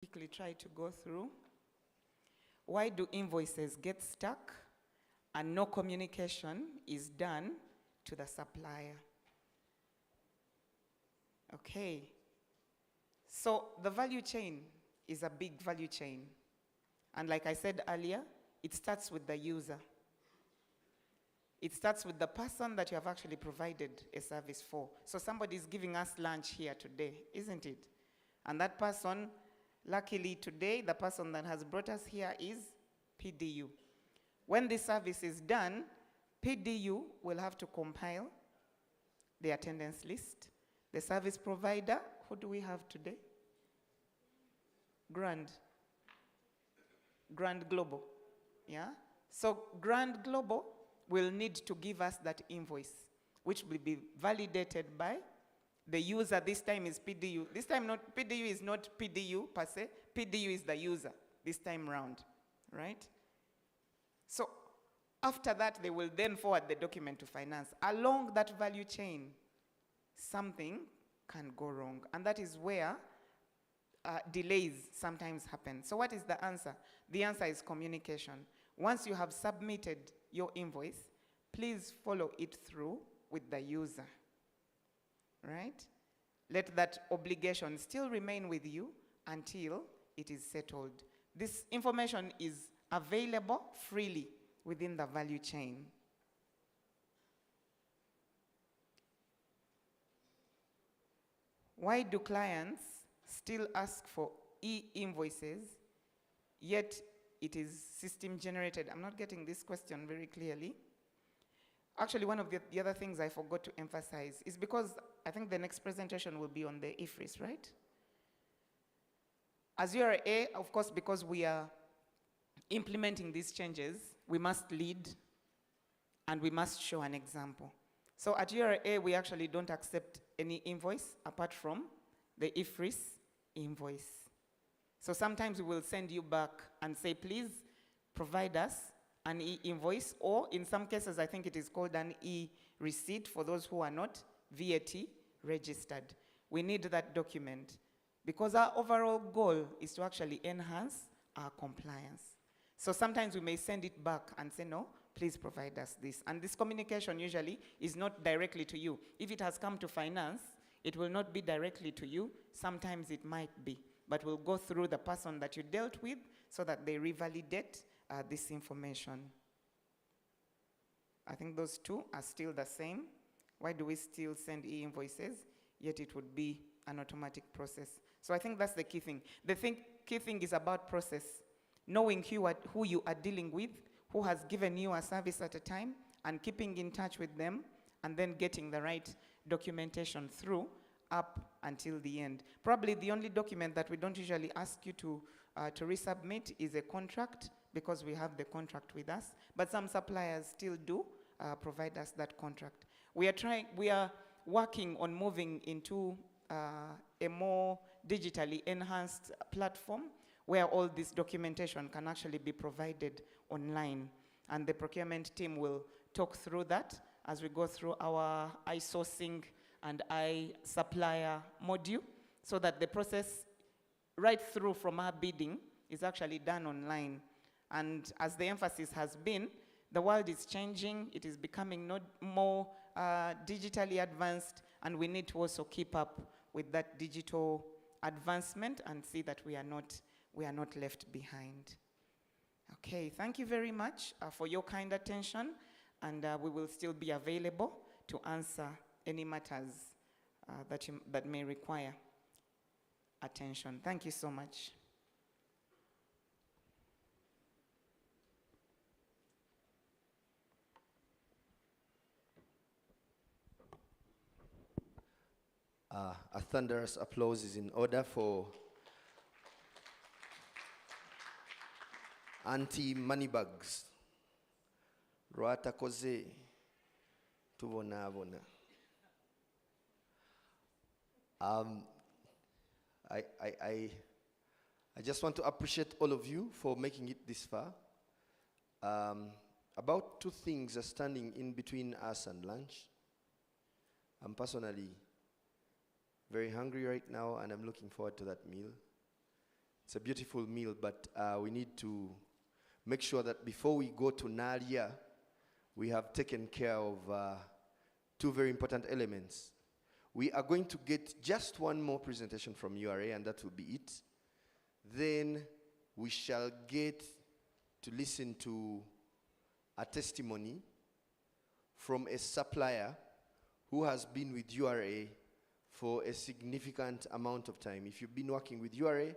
quickly try to go through. Why do invoices get stuck and no communication is done to the supplier? Okay. So the value chain is a big value chain. And like I said earlier, it starts with the user. It starts with the person that you have actually provided a service for. So somebody is giving us lunch here today, isn't it? And that person, luckily today, the person that has brought us here is PDU. When this service is done, PDU will have to compile the attendance list. The service provider, who do we have today? Grand Global, yeah? So Grand Global will need to give us that invoice, which will be validated by the user. This time is PDU. This time PDU is not PDU per se. PDU is the user this time round, right? So after that, they will then forward the document to finance. Along that value chain, something can go wrong. And that is where delays sometimes happen. So what is the answer? The answer is communication. Once you have submitted your invoice, please follow it through with the user, right? Let that obligation still remain with you until it is settled. This information is available freely within the value chain. Why do clients still ask for e-invoices, yet it is system generated? I'm not getting this question very clearly. Actually, one of the other things I forgot to emphasize is because I think the next presentation will be on the IFRIS, right? As URA, of course, because we are implementing these changes, we must lead and we must show an example. So at URA, we actually don't accept any invoice apart from the IFRIS invoice. So sometimes we will send you back and say, please provide us an e-invoice, or in some cases, I think it is called an e-receipt for those who are not VAT registered. We need that document because our overall goal is to actually enhance our compliance. So sometimes we may send it back and say, no, please provide us this. And this communication usually is not directly to you. If it has come to finance, it will not be directly to you. Sometimes it might be, but we'll go through the person that you dealt with so that they revalidate this information. I think those two are still the same. Why do we still send e-invoices, yet it would be an automatic process? So I think that's the key thing. The key thing is about process. Knowing who you are dealing with, who has given you a service at a time, and keeping in touch with them, and then getting the right documentation through up until the end. Probably the only document that we don't usually ask you to resubmit is a contract, because we have the contract with us. But some suppliers still do provide us that contract. We are working on moving into a more digitally enhanced platform where all this documentation can actually be provided online. And the procurement team will talk through that as we go through our iSourcing and iSupplier module, so that the process right through from our bidding is actually done online. And as the emphasis has been, the world is changing, it is becoming more digitally advanced, and we need to also keep up with that digital advancement and see that we are not left behind. Okay, thank you very much for your kind attention, and we will still be available to answer any matters that may require attention. Thank you so much. A thunderous applause is in order for Auntie Moneybags. Rwata koze tubona. I just want to appreciate all of you for making it this far. About two things are standing in between us and lunch. I'm personally very hungry right now, and I'm looking forward to that meal. It's a beautiful meal, but we need to make sure that before we go to Nalia, we have taken care of two very important elements. We are going to get just one more presentation from URA, and that will be it. Then we shall get to listen to a testimony from a supplier who has been with URA for a significant amount of time. If you've been working with URA,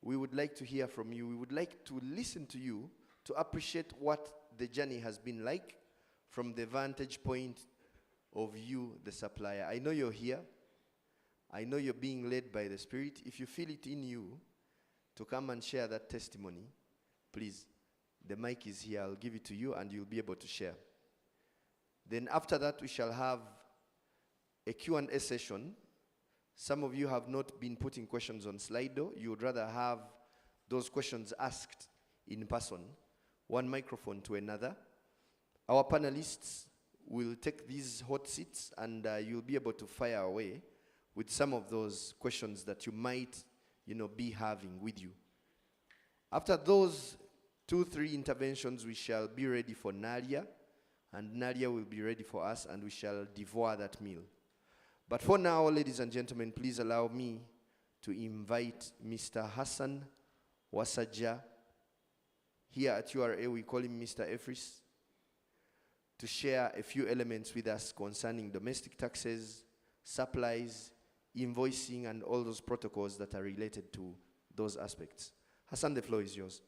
we would like to hear from you. We would like to listen to you to appreciate what the journey has been like from the vantage point of you, the supplier. I know you're here. I know you're being led by the Spirit. If you feel it in you to come and share that testimony, please, the mic is here. I'll give it to you and you'll be able to share. Then after that, we shall have a Q&A session. Some of you have not been putting questions on Slido. You would rather have those questions asked in person, one microphone to another. Our panelists will take these hot seats and you'll be able to fire away with some of those questions that you might, be having with you. After those 2-3 interventions, we shall be ready for Nadia, and Nadia will be ready for us, and we shall devour that meal. But for now, ladies and gentlemen, please allow me to invite Mr. Hassan Wasaja. Here at URA, we call him Mr. Efris, to share a few elements with us concerning domestic taxes, supplies, invoicing, and all those protocols that are related to those aspects. Hassan, the floor is yours.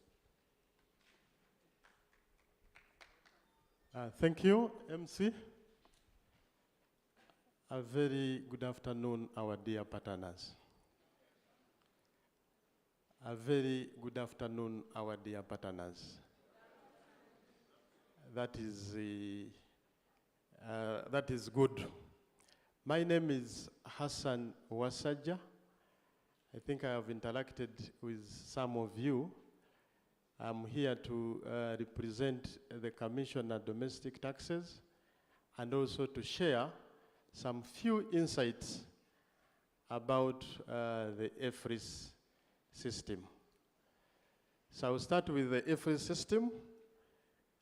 Thank you, MC. A very good afternoon, our dear partners. A very good afternoon, our dear partners. That is good. My name is Hassan Wasaja. I think I have interacted with some of you. I'm here to represent the Commission on Domestic Taxes and also to share some few insights about the EFRIS system. So I'll start with the EFRIS system,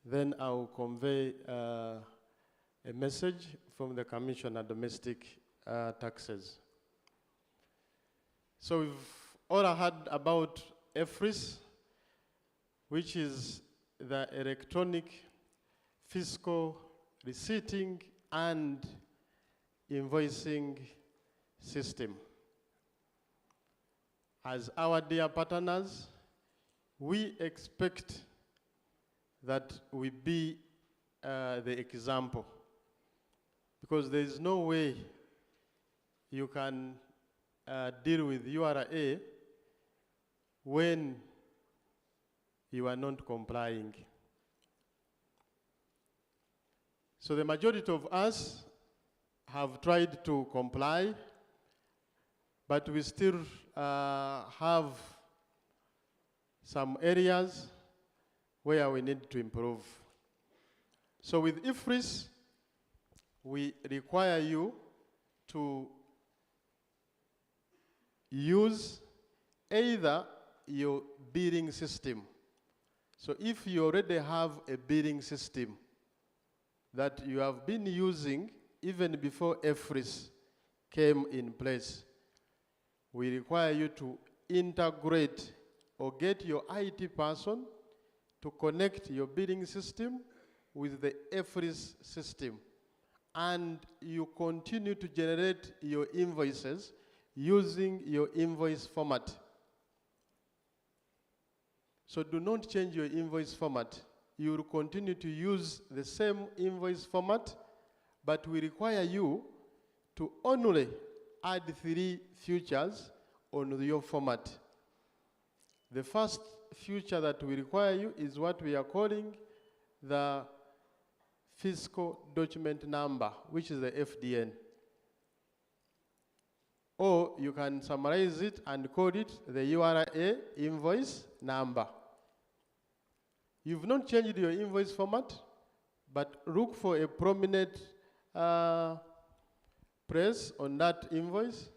then I'll convey a message from the Commission on Domestic Taxes. So we've all heard about EFRIS, which is the electronic fiscal receipting and invoicing system. As our dear partners, we expect that we be the example, because there is no way you can deal with URA when you are not complying. So the majority of us have tried to comply, but we still have some areas where we need to improve. So with IFRIS, we require you to use either your billing system. So if you already have a billing system that you have been using even before EFRIS came in place, we require you to integrate or get your IT person to connect your billing system with the EFRIS system. And you continue to generate your invoices using your invoice format. So do not change your invoice format. You will continue to use the same invoice format, but we require you to only add 3 features on your format. The first feature that we require you is what we are calling the fiscal document number, which is the FDN. Or you can summarize it and call it the URA invoice number. You've not changed your invoice format, but look for a prominent press on that invoice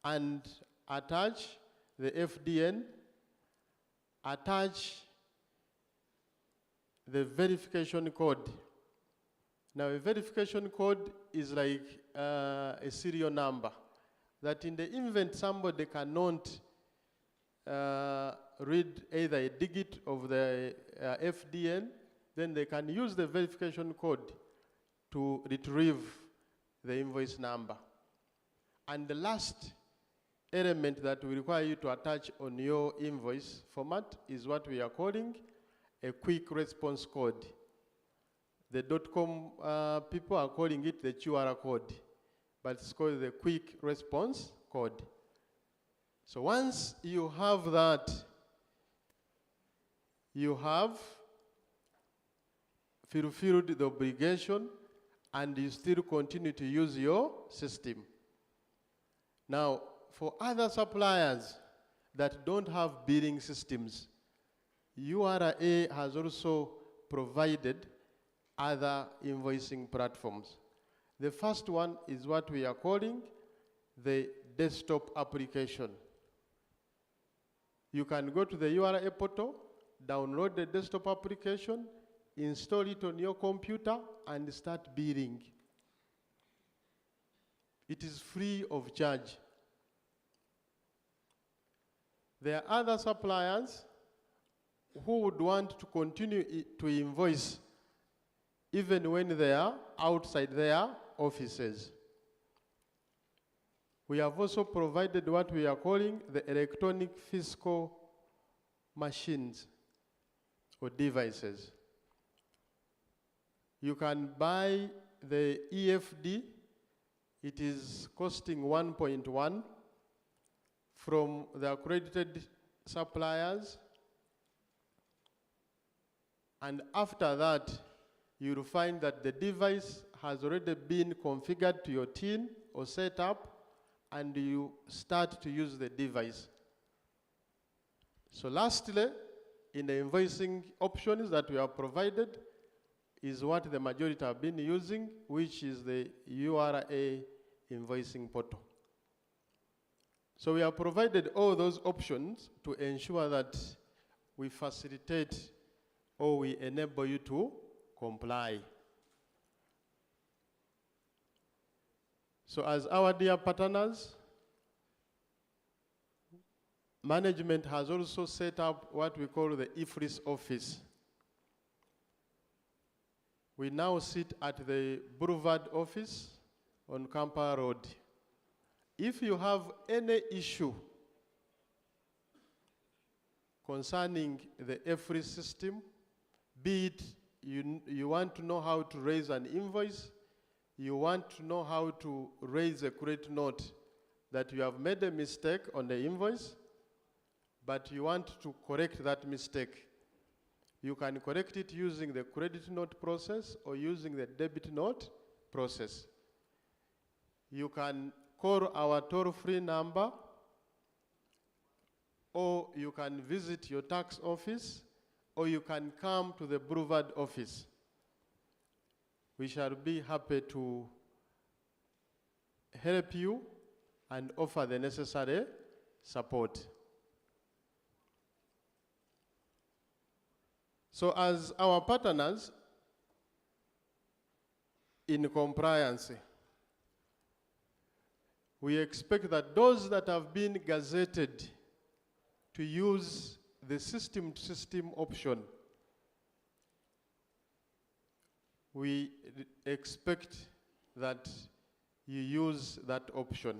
and attach the FDN, attach the verification code. Now, a verification code is like a serial number that in the event somebody cannot read either a digit of the FDN, then they can use the verification code to retrieve the invoice number. And the last element that we require you to attach on your invoice format is what we are calling a quick response code. The .com people are calling it the URA code, but it's called the quick response code. So once you have that, you have fulfilled the obligation and you still continue to use your system. Now, for other suppliers that don't have billing systems, URA has also provided other invoicing platforms. The first one is what we are calling the desktop application. You can go to the URA portal, download the desktop application, install it on your computer, and start billing. It is free of charge. There are other suppliers who would want to continue to invoice even when they are outside their offices. We have also provided what we are calling the electronic fiscal machines or devices. You can buy the EFD. It is costing 1.1 from the accredited suppliers. And after that, you'll find that the device has already been configured to your tin or set up, and you start to use the device. So lastly, in the invoicing options that we have provided is what the majority have been using, which is the URA invoicing portal. So we have provided all those options to ensure that we facilitate or we enable you to comply. So as our dear partners, management has also set up what we call the IFRIS office. We now sit at the Boulevard office on Kampala Road. If you have any issue concerning the IFRIS system, be it you want to know how to raise an invoice, you want to know how to raise a credit note that you have made a mistake on the invoice, but you want to correct that mistake, you can correct it using the credit note process or using the debit note process. You can call our toll-free number, or you can visit your tax office, or you can come to the Boulevard office. We shall be happy to help you and offer the necessary support. So as our partners in compliance, we expect that those that have been gazetted to use the system-to-system option, we expect that you use that option.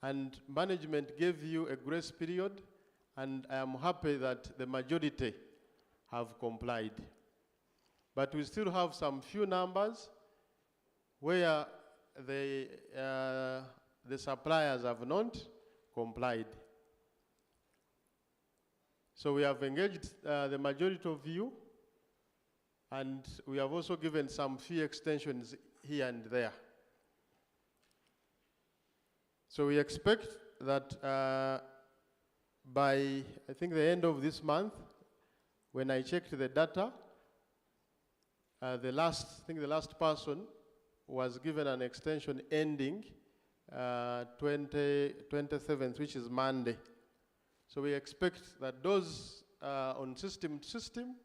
And management gave you a grace period, and I am happy that the majority have complied. But we still have some few numbers where the suppliers have not complied. So we have engaged the majority of you, and we have also given some fee extensions here and there. So we expect that by, I think, the end of this month, when I checked the data, the last person was given an extension ending 27th, which is Monday So we expect that those on system to system,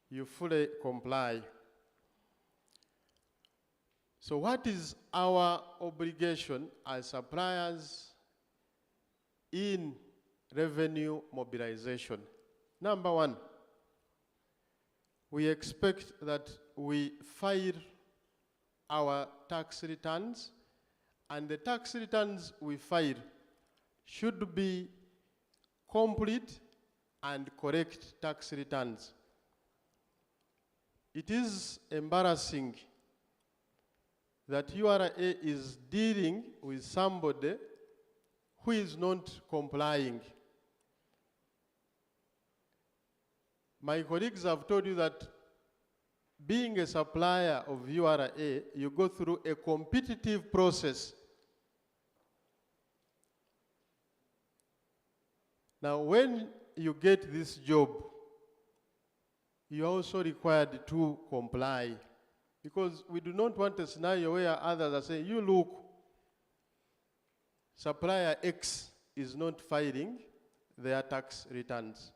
you fully comply. So what is our obligation as suppliers in revenue mobilization? Number one, we expect that we file our tax returns, and the tax returns we file should be complete and correct tax returns. It is embarrassing that URA is dealing with somebody who is not complying. My colleagues have told you that being a supplier of URA, you go through a competitive process. Now, when you get this job, you are also required to comply, because we do not want a scenario where others are saying, you look, supplier X is not filing their tax returns.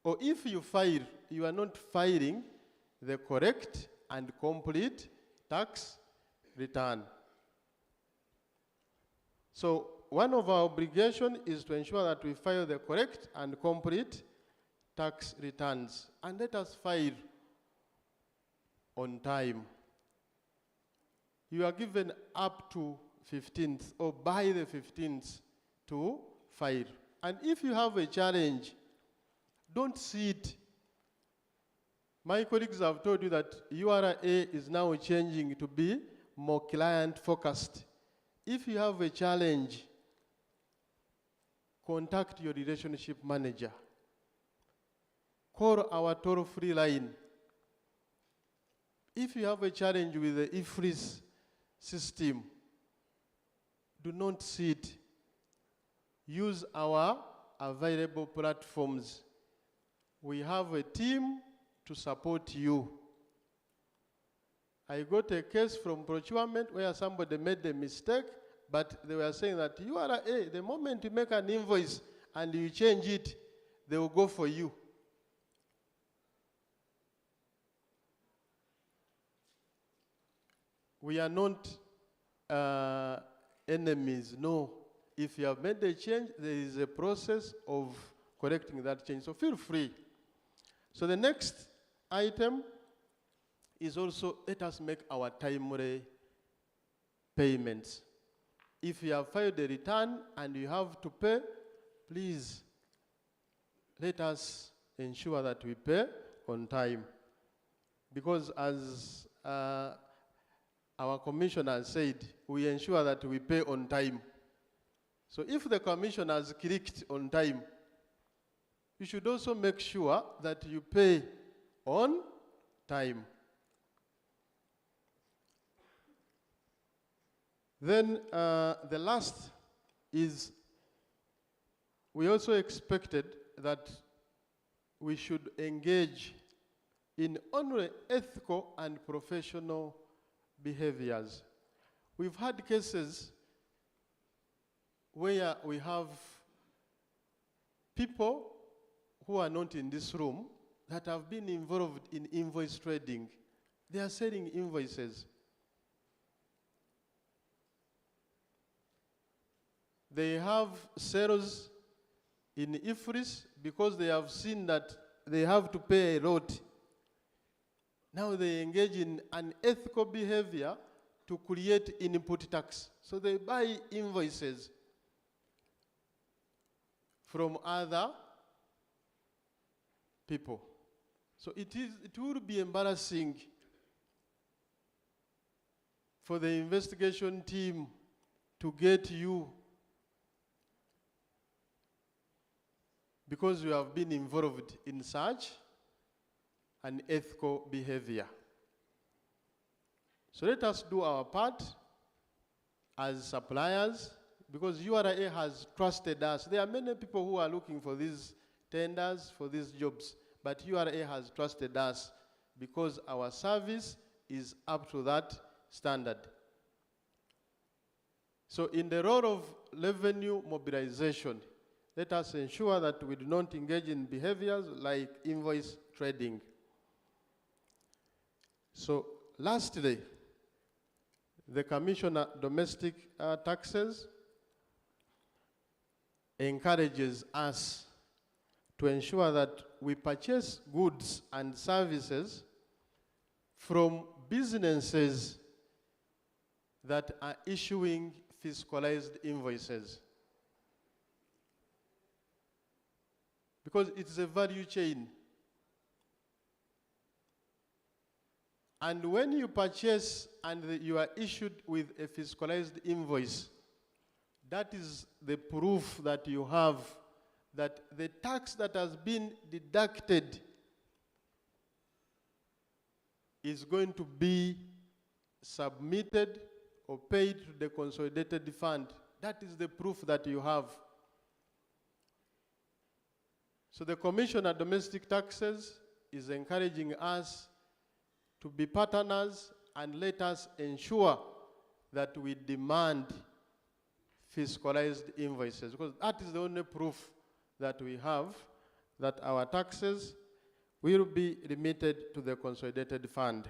Or if you file, you are not filing the correct and complete tax return. So one of our obligations is to ensure that we file the correct and complete tax returns. And let us file on time. You are given up to 15th or by the 15th to file. And if you have a challenge, don't sit. My colleagues have told you that URA is now changing to be more client-focused. If you have a challenge, contact your relationship manager. Call our toll-free line. If you have a challenge with the IFRIS system, do not sit. Use our available platforms. We have a team to support you. I got a case from procurement where somebody made a mistake, but they were saying that URA, the moment you make an invoice and you change it, they will go for you. We are not enemies, no. If you have made a change, there is a process of correcting that change, so feel free. So the next item is also, let us make our timely payments. If you have filed a return and you have to pay, please let us ensure that we pay on time. Because as our commissioner said, we ensure that we pay on time. So if the commission has clicked on time, you should also make sure that you pay on time. Then the last is, we also expected that we should engage in only ethical and professional behaviors. We've had cases where we have people who are not in this room that have been involved in invoice trading. They are selling invoices. They have sales in IFRIS because they have seen that they have to pay a lot. Now they engage in unethical behavior to create input tax. So they buy invoices from other people. So it would be embarrassing for the investigation team to get you because you have been involved in such unethical behavior. So let us do our part as suppliers, because URA has trusted us. There are many people who are looking for these tenders, for these jobs, but URA has trusted us because our service is up to that standard. So in the role of revenue mobilization, let us ensure that we do not engage in behaviors like invoice trading. So lastly, the Commissioner Domestic Taxes encourages us to ensure that we purchase goods and services from businesses that are issuing fiscalized invoices. Because it's a value chain. And when you purchase and you are issued with a fiscalized invoice, that is the proof that you have that the tax that has been deducted is going to be submitted or paid to the consolidated fund. That is the proof that you have. So the Commissioner of Domestic Taxes is encouraging us to be partners and let us ensure that we demand fiscalized invoices, because that is the only proof that we have that our taxes will be remitted to the consolidated fund.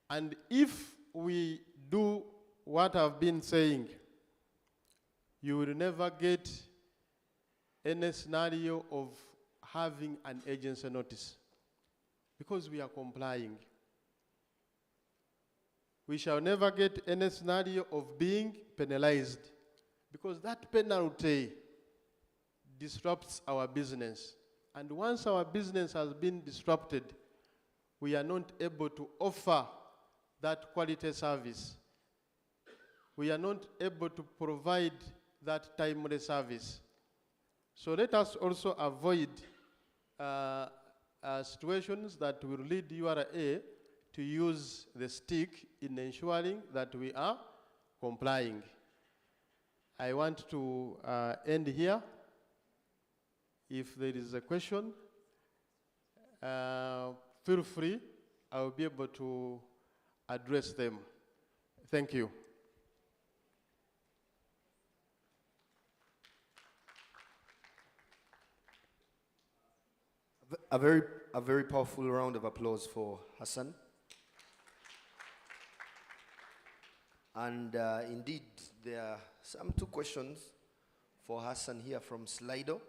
And if we do what I've been saying, you will never get any scenario of having an agency notice, because we are complying. We shall never get any scenario of being penalized, because that penalty disrupts our business. And once our business has been disrupted, we are not able to offer that quality service. We are not able to provide that timely service. So let us also avoid situations that will lead URA to use the stick in ensuring that we are complying. I want to end here. If there is a question, feel free. I will be able to address them. Thank you. A very powerful round of applause for Hassan. And indeed, there are two questions for Hassan here from Slido.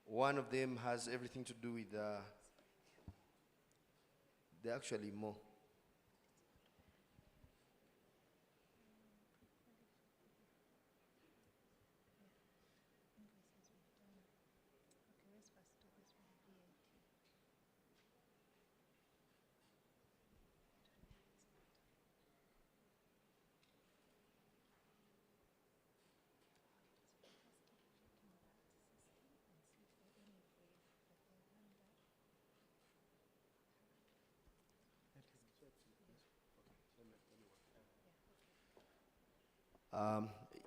One of them has everything to do with, there are actually more.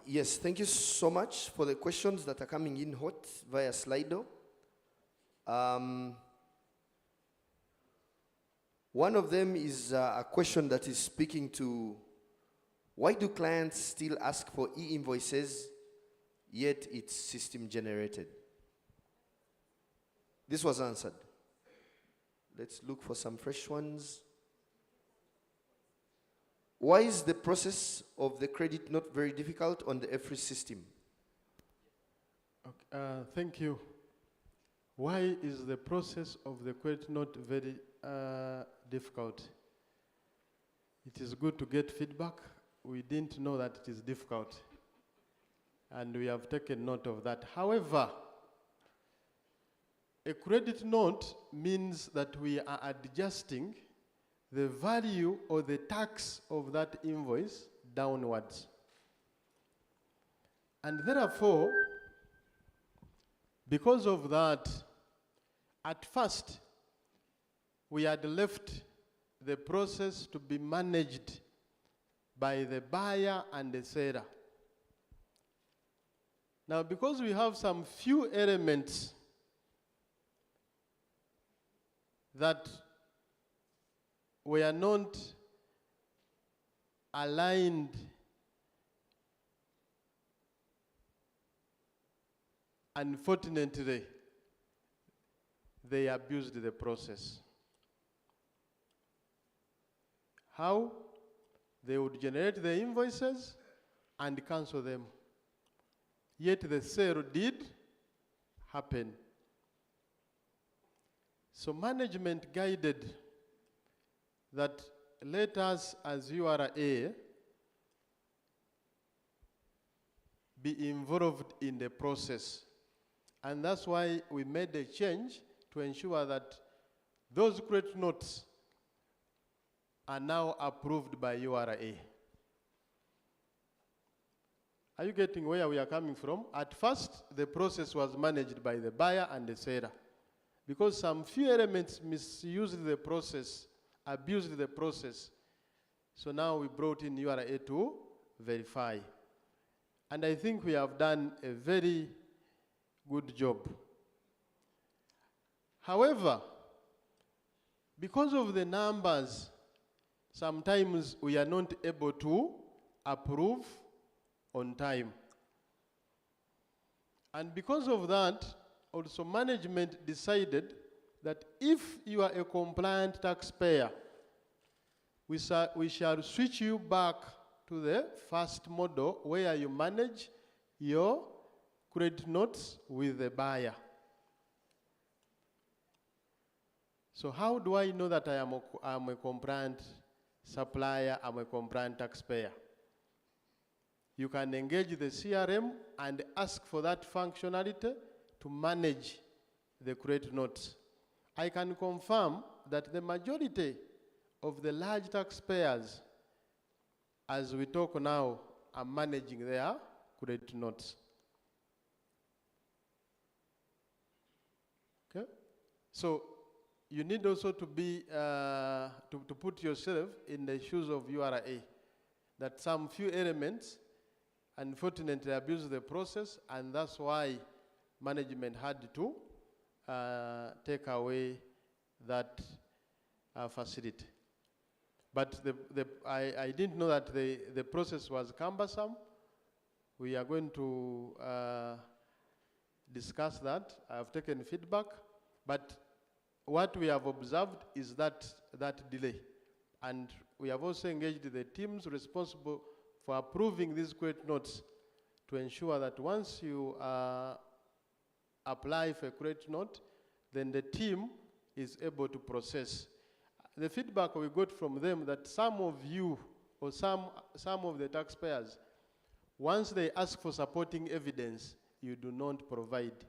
Yes, thank you so much for the questions that are coming in hot via Slido. One of them is a question that is speaking to why do clients still ask for e-invoices yet it's system generated? This was answered. Let's look for some fresh ones. Why is the process of the credit not very difficult on the EFRI system? Okay, thank you. Why is the process of the credit not very difficult? It is good to get feedback. We didn't know that it is difficult, and we have taken note of that. However, a credit note means that we are adjusting the value or the tax of that invoice downwards. And therefore, because of that, at first, we had left the process to be managed by the buyer and the seller. Now, because we have some few elements that were not aligned Unfortunately, they abused the process. How? They would generate the invoices and cancel them. Yet the sale did happen. So management guided that let us, as URA, be involved in the process. And that's why we made a change to ensure that those credit notes are now approved by URA. Are you getting where we are coming from? At first, the process was managed by the buyer and the seller. Because some few elements misused the process, abused the process. So now we brought in URA to verify. And I think we have done a very good job. However, because of the numbers, sometimes we are not able to approve on time. And because of that, also management decided that if you are a compliant taxpayer, we shall switch you back to the first model where you manage your credit notes with the buyer. So how do I know that I am a compliant supplier, I'm a compliant taxpayer? You can engage the CRM and ask for that functionality to manage the credit notes. I can confirm that the majority of the large taxpayers, as we talk now, are managing their credit notes. Okay? So you need also to be, to put yourself in the shoes of URA, that some few elements unfortunately abuse the process, and that's why management had to take away that facility. But I didn't know that the process was cumbersome. We are going to discuss that. I have taken feedback, but what we have observed is that delay. And we have also engaged the teams responsible for approving these credit notes to ensure that once you apply for a credit note, then the team is able to process. The feedback we got from them that some of you or some of the taxpayers, once they ask for supporting evidence, you do not provide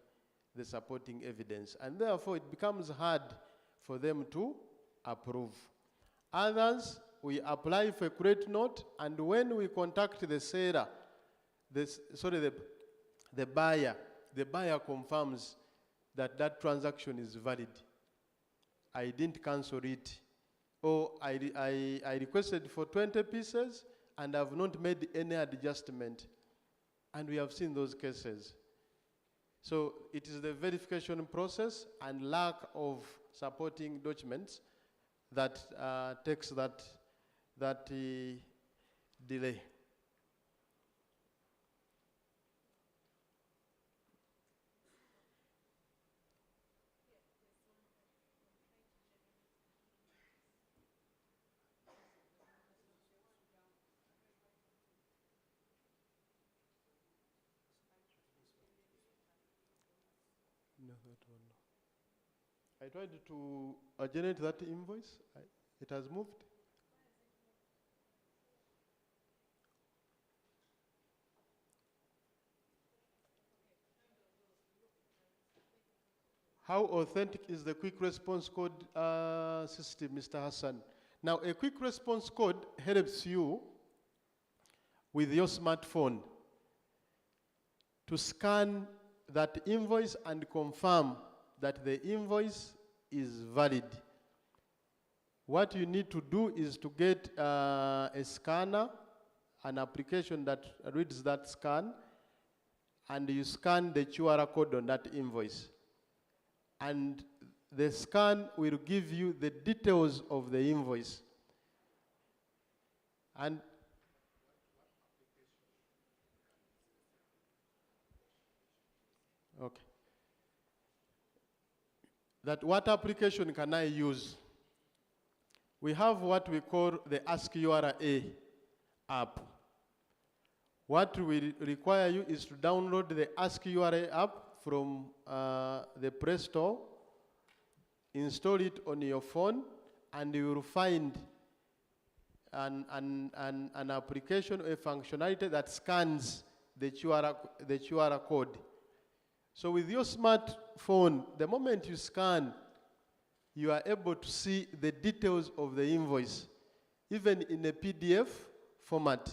the supporting evidence. And therefore, it becomes hard for them to approve. Others, we apply for a credit note, and when we contact the seller, the buyer confirms that that transaction is valid. I didn't cancel it. Or I requested for 20 pieces and have not made any adjustment. And we have seen those cases. So it is the verification process and lack of supporting documents that takes that delay. No, that one. I tried to generate that invoice. It has moved. How authentic is the quick response code system, Mr. Hassan? Now, a quick response code helps you with your smartphone to scan that invoice and confirm that the invoice is valid. What you need to do is to get a scanner, an application that reads that scan, and you scan the QR code on that invoice. And the scan will give you the details of the invoice. And Okay. That what application can I use? We have what we call the Ask URA app. What we require you is to download the Ask URA app from the Play Store, install it on your phone, and you will find an application, a functionality that scans the QR code. So with your smartphone, the moment you scan, you are able to see the details of the invoice, even in a PDF format.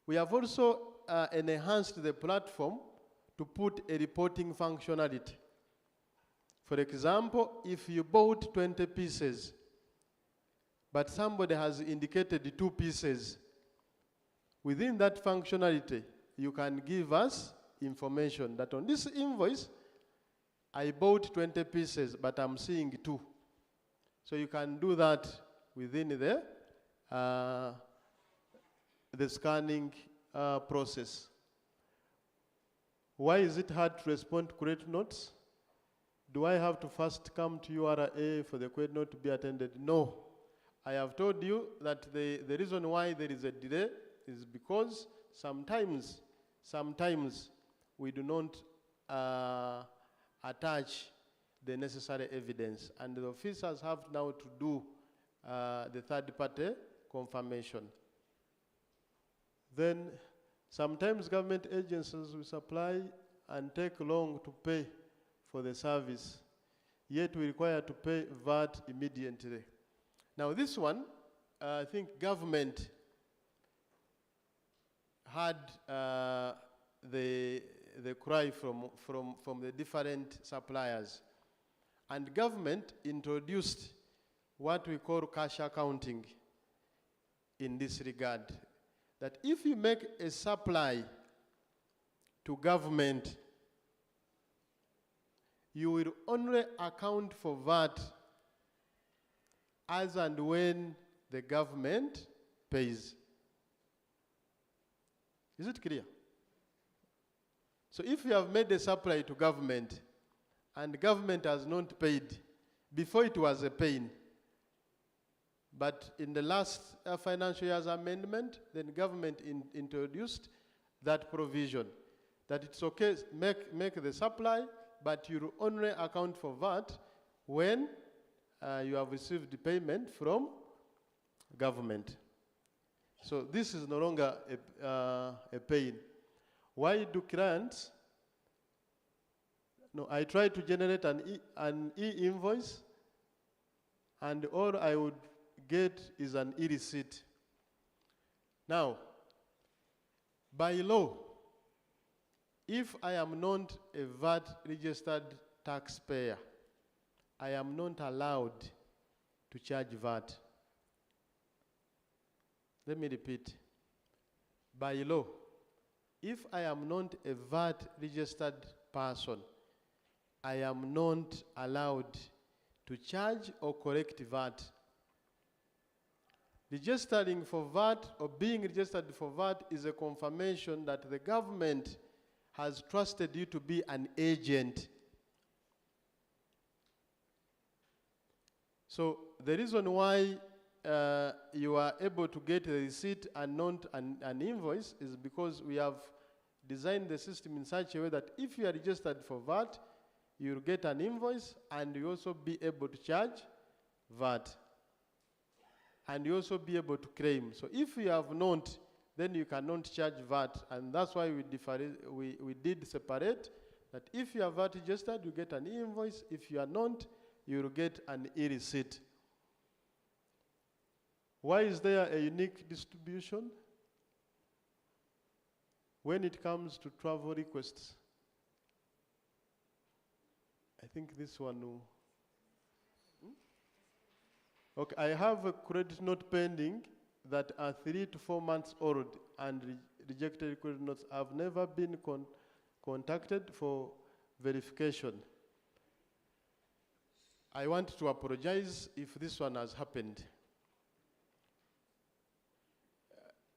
We have also enhanced the platform to put a reporting functionality. For example, if you bought 20 pieces, but somebody has indicated 2 pieces, within that functionality, you can give us information that on this invoice, I bought 20 pieces, but I'm seeing 2. So you can do that within the scanning process. Why is it hard to respond to credit notes? Do I have to first come to URA for the credit note to be attended? No. I have told you that the reason why there is a delay is because sometimes we do not attach the necessary evidence, and the officers have now to do the third-party confirmation. Then sometimes government agencies will supply and take long to pay for the service, yet we require to pay VAT immediately. Now this one, I think government had the cry from the different suppliers. And government introduced what we call cash accounting in this regard. That if you make a supply to government, you will only account for VAT as and when the government pays. Is it clear? So if you have made a supply to government and government has not paid, before it was a pain, but in the last financial year's amendment, then government introduced that provision, that it's okay, make the supply, but you only account for VAT when you have received the payment from government. So this is no longer a pain. Why do clients? No, I try to generate an e-invoice, and all I would get is an e-receipt. Now, by law, if I am not a VAT-registered taxpayer, I am not allowed to charge VAT. Let me repeat. By law, if I am not a VAT-registered person, I am not allowed to charge or collect VAT. Registering for VAT or being registered for VAT is a confirmation that the government has trusted you to be an agent. So the reason why you are able to get a receipt and not an invoice is because we have designed the system in such a way that if you are registered for VAT, you'll get an invoice and you also be able to charge VAT. And you also be able to claim. So if you have not, then you cannot charge VAT. And that's why we did separate that if you are VAT registered, you get an invoice. If you are not, you will get an e-receipt. Why is there a unique distribution? When it comes to travel requests, I think this one will. Okay, I have a credit note pending that are 3 to 4 months old and rejected credit notes. I've never been contacted for verification. I want to apologize if this one has happened.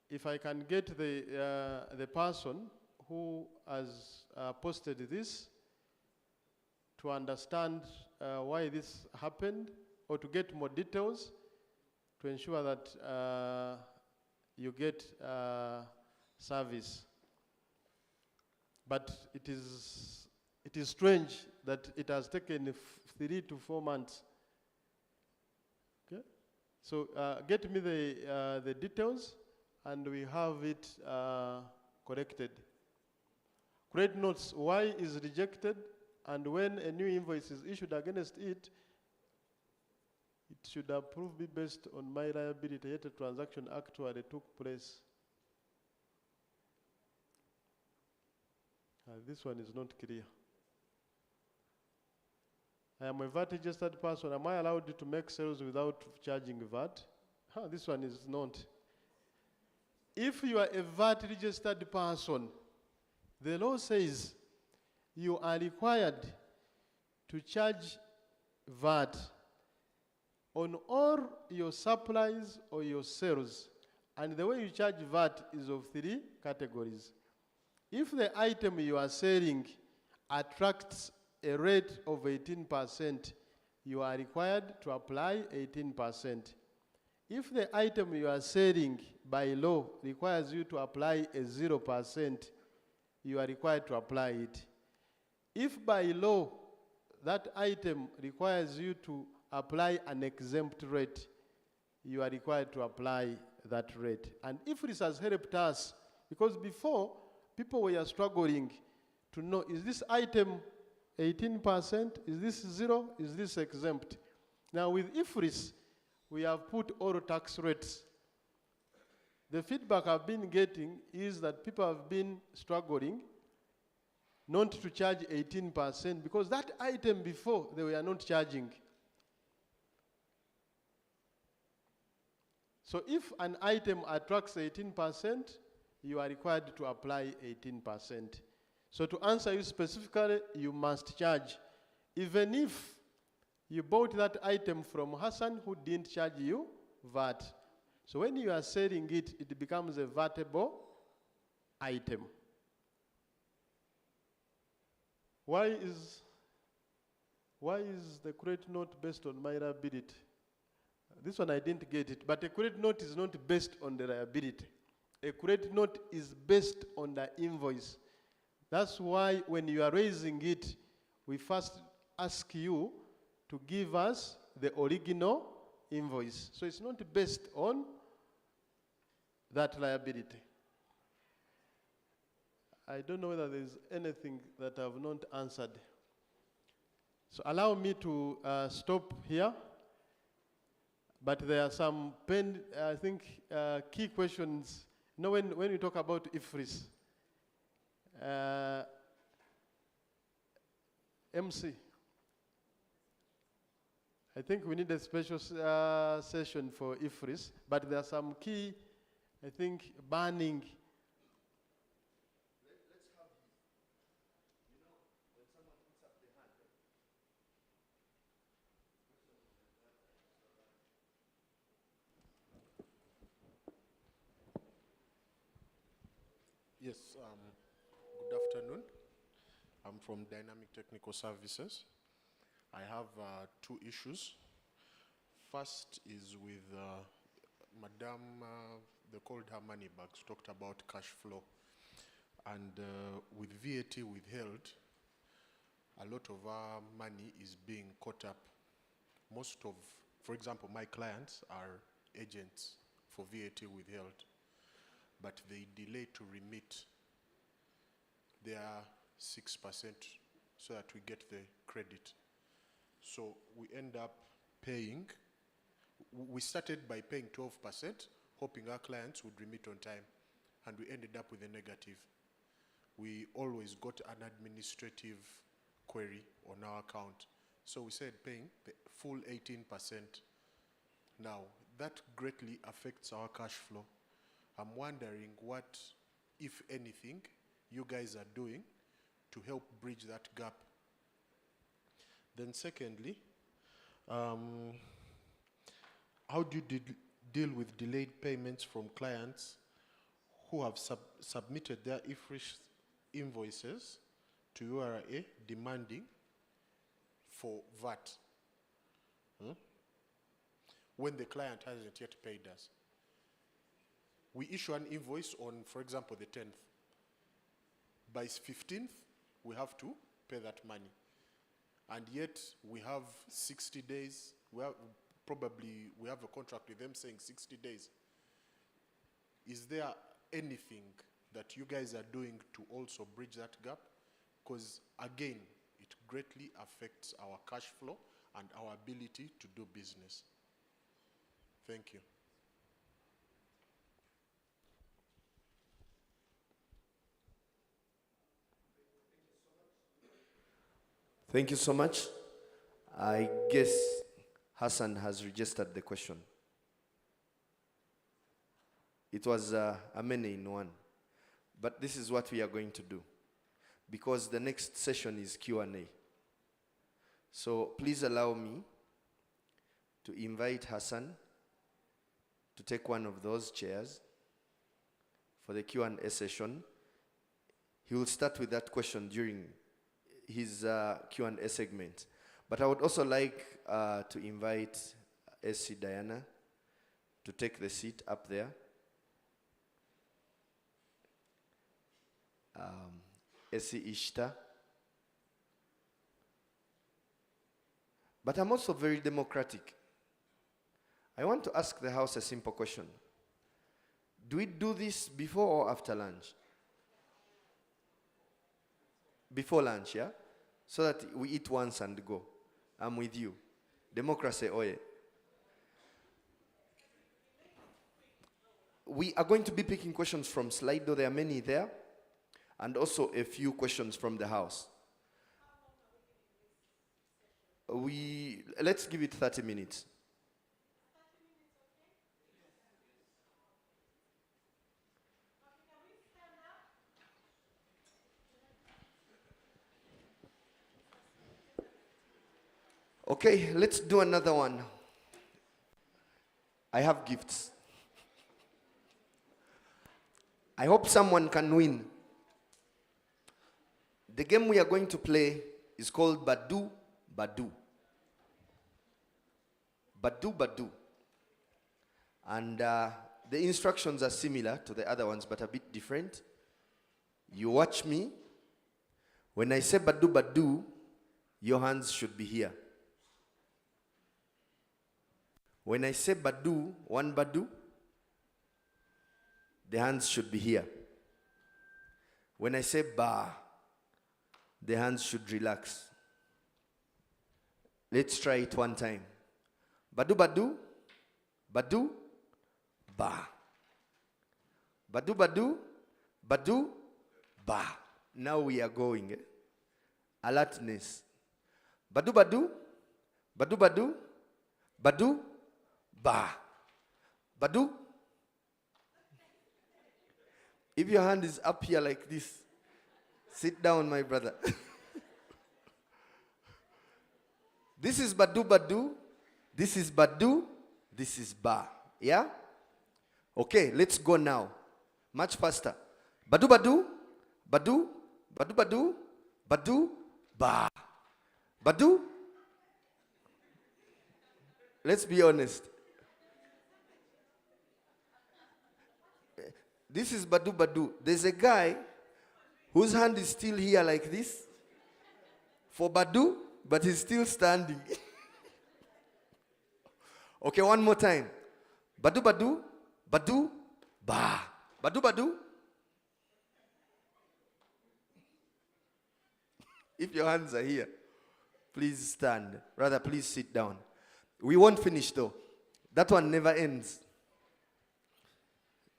If I can get the person who has posted this to understand why this happened, or to get more details to ensure that you get service. But it is strange that it has taken 3 to 4 months. Okay? So get me the details, and we have it corrected. Credit notes, why is rejected, and when a new invoice is issued against it, it should approve be based on my liability, yet a transaction actually took place. This one is not clear. I am a VAT registered person. Am I allowed to make sales without charging VAT? This one is not. If you are a VAT registered person, the law says you are required to charge VAT on all your supplies or your sales. And the way you charge VAT is of 3 categories. If the item you are selling attracts a rate of 18%, you are required to apply 18%. If the item you are selling by law requires you to apply a 0%, you are required to apply it. If by law that item requires you to apply an exempt rate, you are required to apply that rate. And if this has helped us, because before, people were struggling to know, is this item 18%? Is this 0? Is this exempt? Now with IFRIS, we have put all tax rates. The feedback I've been getting is that people have been struggling not to charge 18% because that item before they were not charging. So if an item attracts 18%, you are required to apply 18%. So to answer you specifically, you must charge. Even if you bought that item from Hassan who didn't charge you VAT. So when you are selling it, it becomes a VATable item. Why is the credit note based on my liability? This one I didn't get it, but a credit note is not based on the liability. A credit note is based on the invoice. That's why when you are raising it, we first ask you to give us the original invoice. So it's not based on that liability. I don't know whether there's anything that I've not answered. So allow me to stop here. But there are some, I think, key questions. You know, when we talk about IFRIS, MC, I think we need a special session for IFRIS, but there are some key, I think, burning. Let's have you know, when someone puts up their hand, Yes, good afternoon. I'm from Dynamic Technical Services. I have 2 issues. First is with Madam, they called her money bags, talked about cash flow. And with VAT withheld, a lot of our money is being caught up. Most of, for example, my clients are agents for VAT withheld, but they delay to remit their 6% so that we get the credit. So we end up paying, we started by paying 12%, hoping our clients would remit on time, and we ended up with a negative. We always got an administrative query on our account. So we said paying the full 18%. Now, that greatly affects our cash flow. I'm wondering what, if anything, you guys are doing to help bridge that gap. Then secondly, how do you deal with delayed payments from clients who have submitted their IFRIS invoices to URA demanding for VAT when the client hasn't yet paid us. We issue an invoice on, for example, the 10th. By 15th, we have to pay that money. And yet, we have 60 days. We have a contract with them saying 60 days. Is there anything that you guys are doing to also bridge that gap? Because again, it greatly affects our cash flow and our ability to do business. Thank you. Thank you so much. I guess Hassan has registered the question. It was a many in one. But this is what we are going to do, because the next session is Q&A. So please allow me to invite Hassan to take one of those chairs for the Q&A session. He will start with that question during his Q&A segment. But I would also like to invite SC Diana to take the seat up there. SC Ishta. But I'm also very democratic. I want to ask the House a simple question. Do we do this before or after lunch? Before lunch, yeah? So that we eat once and go. I'm with you. Democracy, oh yeah. We are going to be picking questions from Slido. There are many there. And also a few questions from the House. Let's give it 30 minutes. Okay, let's do another one. I have gifts. I hope someone can win. The game we are going to play is called Badu Badu. Badu Badu. And the instructions are similar to the other ones, but a bit different. You watch me. When I say Badu Badu, your hands should be here. When I say Badu, one Badu, the hands should be here. When I say Ba, the hands should relax. Let's try it one time. Badu Badu, Badu, Ba. Badu Badu, Badu, Ba. Now we are going. Alertness. Badu Badu, Badu Badu, Badu, Ba. Badu. If your hand is up here like this, sit down, my brother. This is Badu Badu. This is Badu. This is Ba. Yeah? Okay, let's go now. Much faster. Badu Badu. Badu. Badu Badu. Badu. Ba. Badu. Let's be honest. This is Badu Badu. There's a guy whose hand is still here like this for Badu, but he's still standing. Okay, one more time. Badu Badu, Badu, Ba. Badu Badu. If your hands are here, please stand. Rather, please sit down. We won't finish though. That one never ends.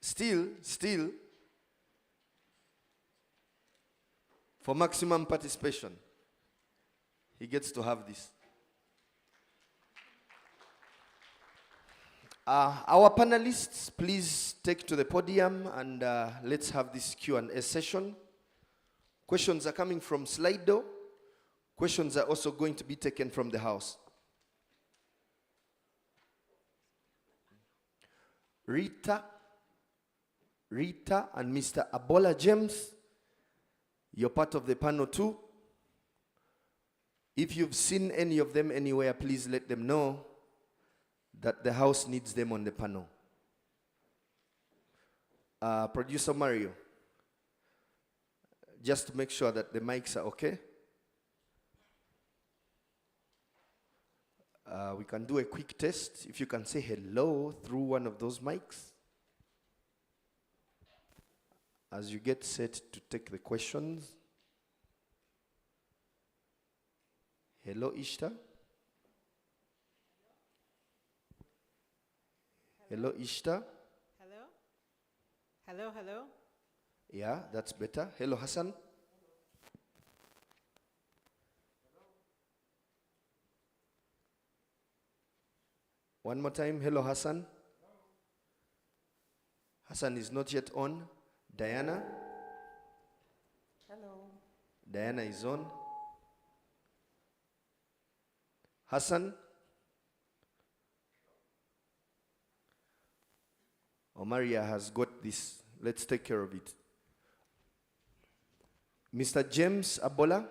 Still, for maximum participation, he gets to have this. Our panelists, please take to the podium and let's have this Q&A session. Questions are coming from Slido. Questions are also going to be taken from the House. Rita and Mr. Abola James, You're part of the panel too. If you've seen any of them anywhere, please let them know that the house needs them on the panel. Producer Mario, just to make sure that the mics are okay. We can do a quick test. If you can say hello through one of those mics. As you get set to take the questions. Hello, Ishta. Hello, Ishta. Hello? Hello, hello? Yeah, that's better. Hello, Hassan. One more time. Hello, Hassan. Hassan is not yet on. Diana. Hello. Diana is on. Hassan. Maria has got this. Let's take care of it. Mr. James Abola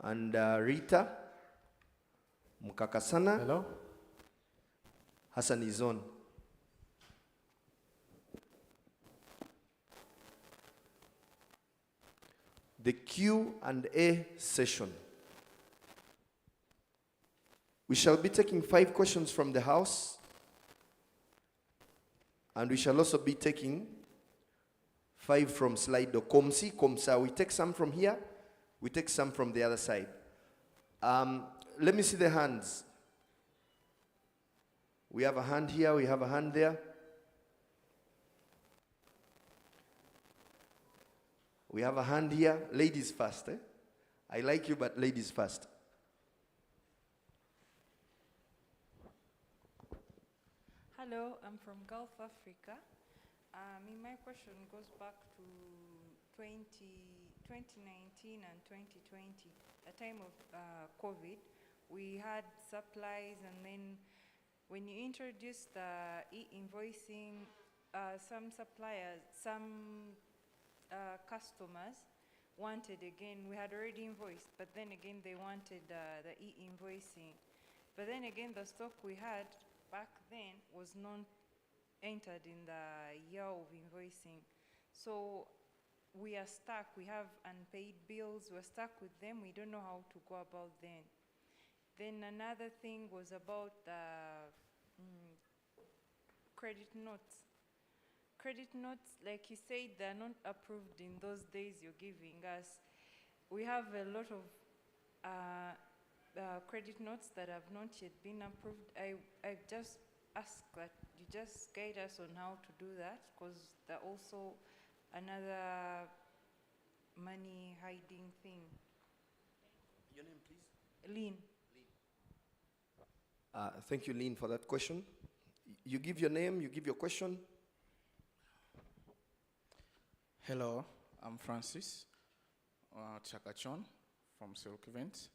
and Rita Mukakasana. Hello? Hassan is on. The Q&A session. We shall be taking 5 questions from the house, and we shall also be taking 5 from Slido. Komsa. We take some from here, we take some from the other side. Let me see the hands. We have a hand here, we have a hand there. We have a hand here. Ladies first. I like you, but ladies first. Hello, I'm from Gulf Africa. My question goes back to 2019 and 2020, a time of COVID. We had supplies, and then when you introduced the e-invoicing, some suppliers, some customers wanted again, we had already invoiced, but then again they wanted the e-invoicing. But then again the stock we had back then was not entered in the year of invoicing. So we are stuck, we have unpaid bills, we're stuck with them, we don't know how to go about them. Then another thing was about the credit notes. Credit notes, like you said, they're not approved in those days you're giving us. We have a lot of credit notes that have not yet been approved. I just ask that you just guide us on how to do that, because they're also another money hiding thing. Your name, please? Lean. Thank you, Lynn, for that question. You give your name, you give your question. Hello, I'm Francis Chakachon from Silk Events.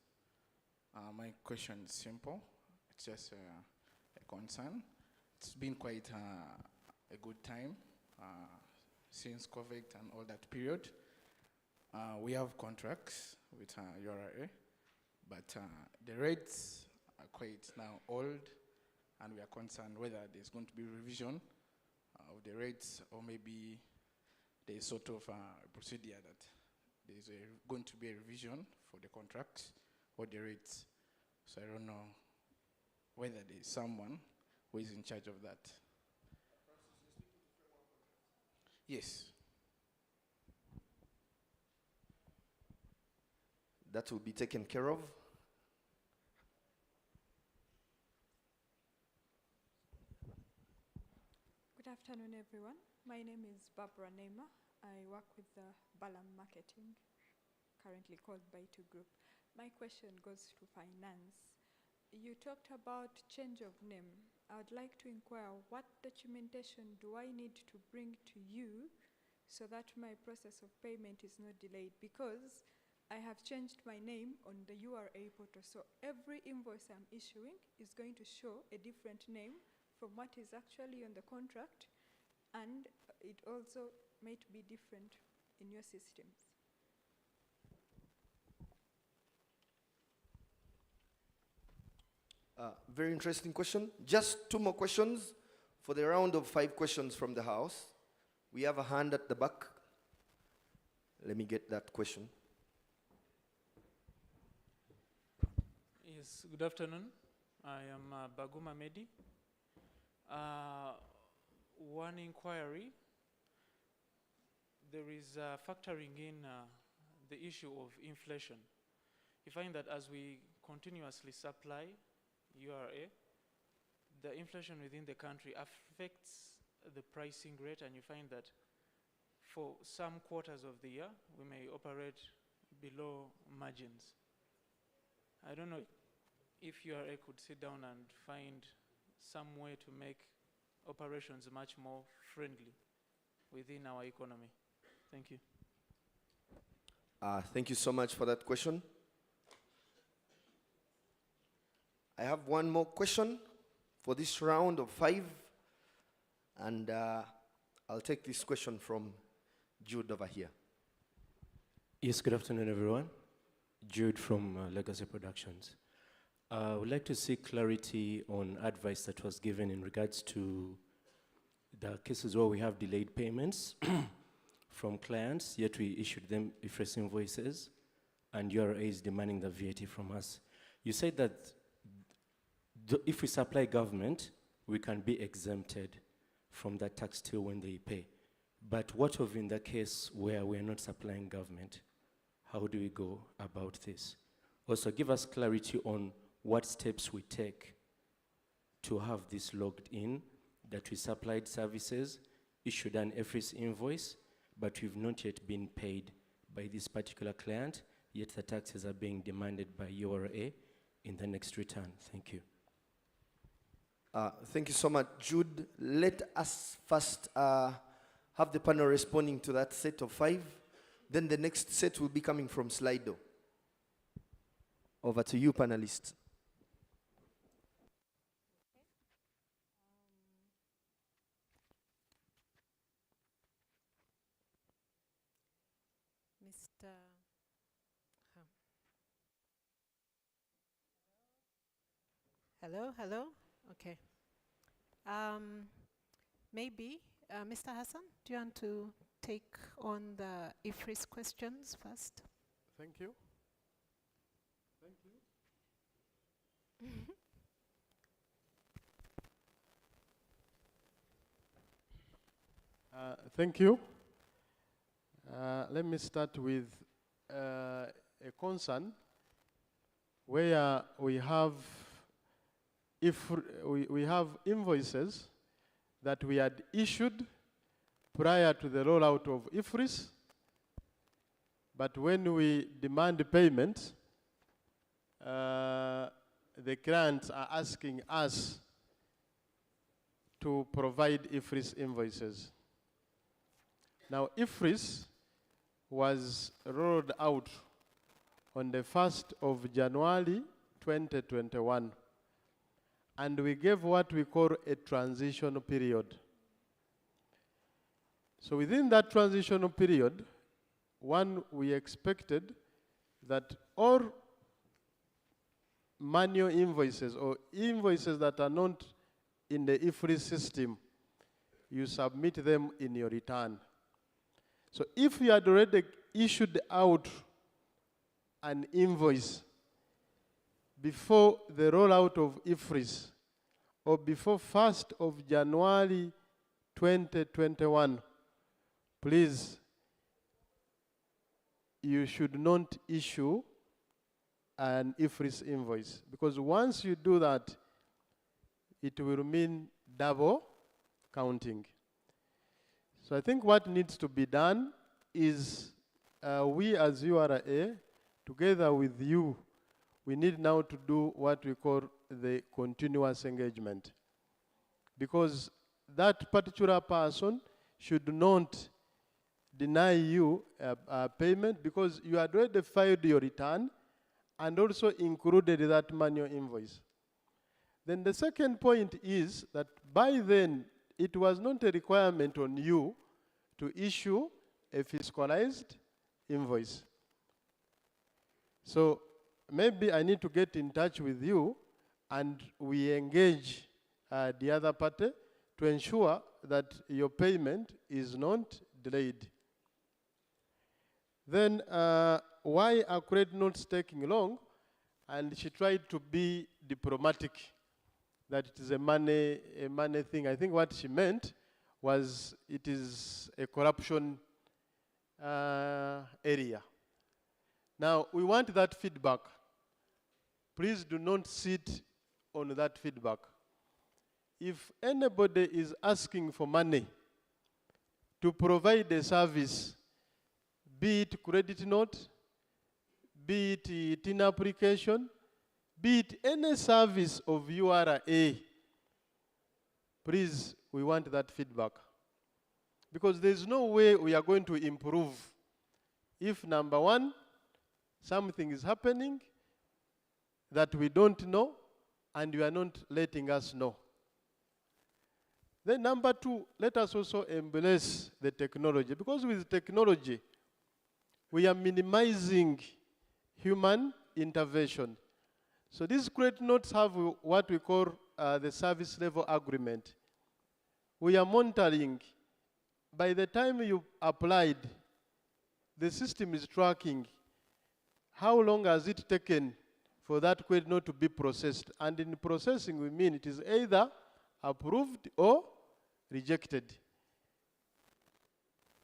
My question is simple. It's just a concern. It's been quite a good time since COVID and all that period. We have contracts with URA, but the rates are quite now old, and we are concerned whether there's going to be revision of the rates, or maybe there's sort of a procedure that there's going to be a revision for the contracts or the rates. So I don't know whether there's someone who is in charge of that. Yes. That will be taken care of. Good afternoon, everyone. My name is Barbara Neymar. I work with the Balam Marketing, currently called Buy Group. My question goes to finance. You talked about change of name. I would like to inquire, what documentation do I need to bring to you so that my process of payment is not delayed? Because I have changed my name on the URA portal, so every invoice I'm issuing is going to show a different name from what is actually on the contract, and it also might be different in your systems. Very interesting question. Just 2 more questions for the round of 5 questions from the House. We have a hand at the back. Let me get that question. Yes, good afternoon. I am Baguma Medi. One inquiry. There is factoring in the issue of inflation. You find that as we continuously supply URA, the inflation within the country affects the pricing rate, and you find that for some quarters of the year, we may operate below margins. I don't know if URA could sit down and find some way to make operations much more friendly within our economy. Thank you. Thank you so much for that question. I have one more question for this round of 5, and I'll take this question from Jude over here. Yes, good afternoon, everyone. Jude from Legacy Productions. I would like to seek clarity on advice that was given in regards to the cases where we have delayed payments from clients, yet we issued them IFRS invoices, and URA is demanding the VAT from us. You said that if we supply government, we can be exempted from that tax till when they pay. But what of in the case where we're not supplying government? How do we go about this? Also, give us clarity on what steps we take to have this logged in, that we supplied services, issued an IFRS invoice, but we've not yet been paid by this particular client, yet the taxes are being demanded by URA in the next return. Thank you. Thank you so much, Jude. Let us first have the panel responding to that set of 5. Then the next set will be coming from Slido. Over to you, panelists. Mr. Hello. Okay. Maybe, Mr. Hassan, do you want to take on the IFRS questions first? Thank you. Thank you. Let me start with a concern where we have, if we have invoices that we had issued prior to the rollout of IFRS, but when we demand payment, the clients are asking us to provide IFRS invoices. Now, IFRS was rolled out on the 1st of January 2021, and we gave what we call a transition period. So within that transition period, we expected that all manual invoices or invoices that are not in the IFRS system, you submit them in your return. So if you had already issued out an invoice before the rollout of IFRS or before 1st of January 2021, please, you should not issue an IFRS invoice, because once you do that, it will mean double counting. So I think what needs to be done is we as URA, together with you, we need now to do what we call the continuous engagement. Because that particular person should not deny you a payment because you had already filed your return and also included that manual invoice. Then the second point is that by then, it was not a requirement on you to issue a fiscalized invoice. So maybe I need to get in touch with you and we engage the other party to ensure that your payment is not delayed. Then why are credit notes taking long? And she tried to be diplomatic, that it is a money thing. I think what she meant was it is a corruption area. Now, we want that feedback. Please do not sit on that feedback. If anybody is asking for money to provide a service, be it credit note, be it TIN application, be it any service of URA, please, we want that feedback. Because there's no way we are going to improve if, number one, something is happening that we don't know and you are not letting us know. Then number two, let us also embrace the technology, because with technology, we are minimizing human intervention. So these credit notes have what we call the service level agreement. We are monitoring. By the time you applied, the system is tracking how long has it taken for that credit note to be processed. And in processing, we mean it is either approved or rejected.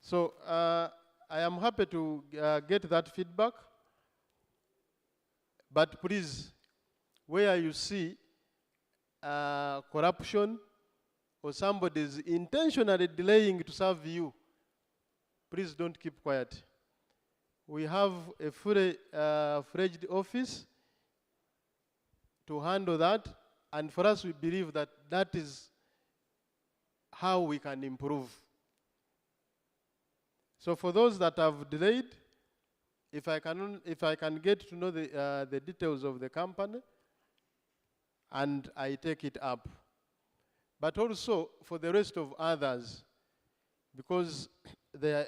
So I am happy to get that feedback. But please, where you see corruption or somebody is intentionally delaying to serve you, please don't keep quiet. We have a fully fledged office to handle that, and for us, we believe that that is how we can improve. So for those that have delayed, if I can get to know the details of the company, and I take it up. But also for the rest of others, because there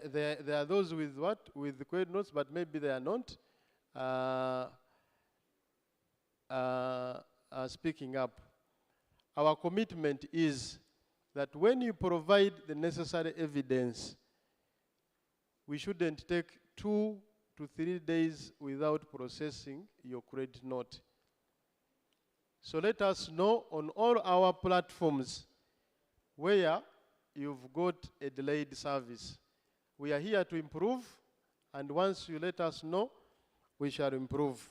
are those with what? With the credit notes, but maybe they are not speaking up. Our commitment is that when you provide the necessary evidence, we shouldn't take 2 to 3 days without processing your credit note. So let us know on all our platforms where you've got a delayed service. We are here to improve, and once you let us know, we shall improve.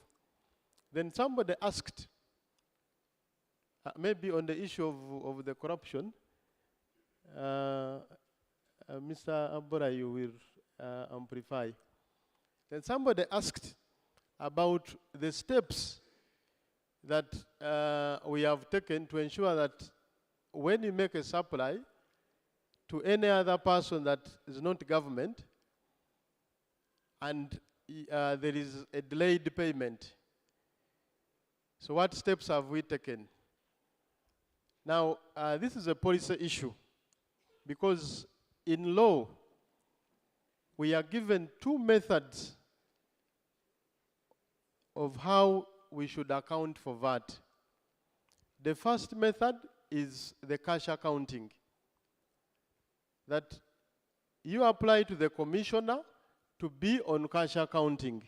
Then somebody asked, maybe on the issue of the corruption, Mr. Abora, you will amplify. Then somebody asked about the steps that we have taken to ensure that when you make a supply to any other person that is not government and there is a delayed payment, so what steps have we taken? Now, this is a policy issue because in law, we are given 2 methods of how we should account for VAT. The first method is the cash accounting. That you apply to the commissioner to be on cash accounting.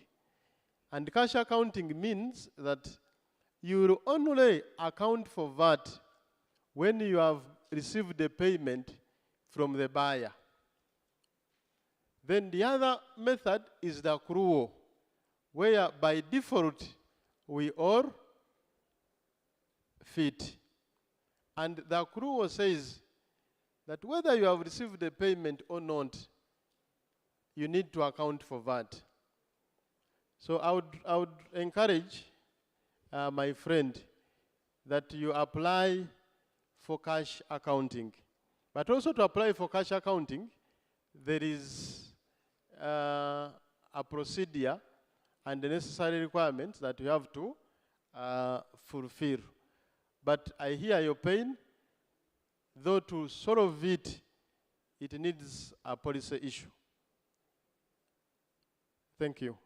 And cash accounting means that you will only account for VAT when you have received the payment from the buyer. Then the other method is the accrual, where by default we all fit. And the accrual says that whether you have received the payment or not, you need to account for VAT. So I would encourage my friend that you apply for cash accounting. But also to apply for cash accounting, there is a procedure and the necessary requirements that you have to fulfill. But I hear your pain, though to solve it, it needs a policy issue. Thank you.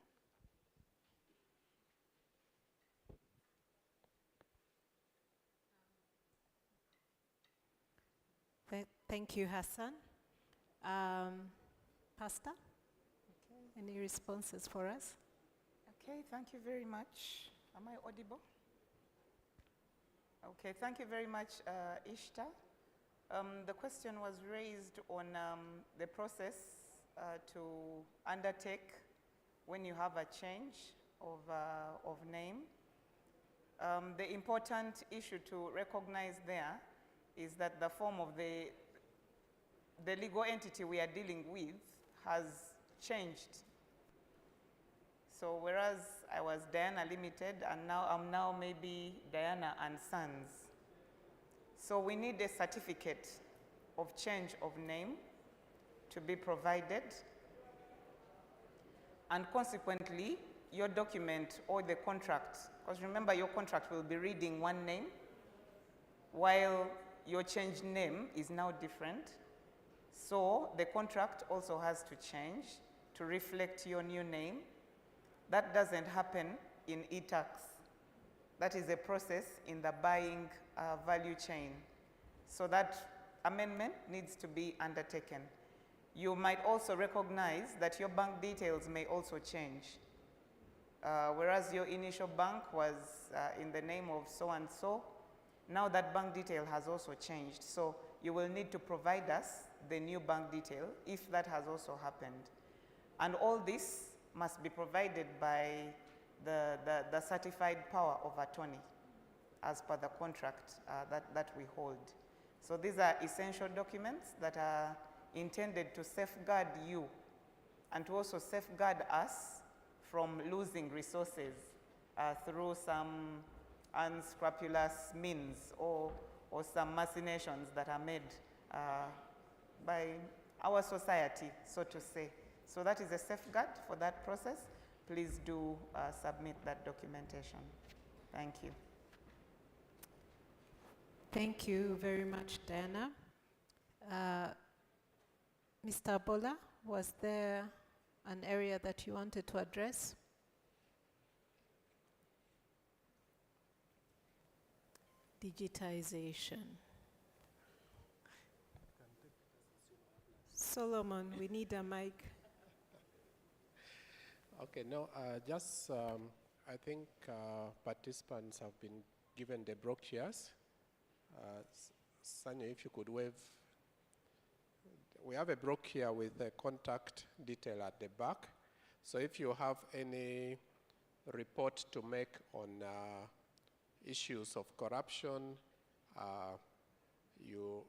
Thank you, Hassan. Pastor, any responses for us? Okay, thank you very much. Am I audible? Okay, thank you very much, Ishta. The question was raised on the process to undertake when you have a change of name. The important issue to recognize there is that the form of the legal entity we are dealing with has changed. So whereas I was Diana Limited and now I'm now maybe Diana and Sons. So we need a certificate of change of name to be provided. And consequently, your document or the contract, because remember your contract will be reading one name, while your changed name is now different. So the contract also has to change to reflect your new name. That doesn't happen in e-tax. That is a process in the buying value chain. So that amendment needs to be undertaken. You might also recognize that your bank details may also change. Whereas your initial bank was in the name of so-and-so, now that bank detail has also changed. So you will need to provide us the new bank detail if that has also happened. And all this must be provided by the certified power of attorney as per the contract that we hold. So these are essential documents that are intended to safeguard you and to also safeguard us from losing resources through some unscrupulous means or some machinations that are made by our society, so to say. So that is a safeguard for that process. Please do submit that documentation. Thank you. Thank you very much, Diana. Mr. Bola, was there an area that you wanted to address? Digitization. Solomon, we need a mic. Okay, no, I think participants have been given the brochures. Sanya, if you could wave. We have a brochure with a contact detail at the back. So if you have any report to make on issues of corruption, you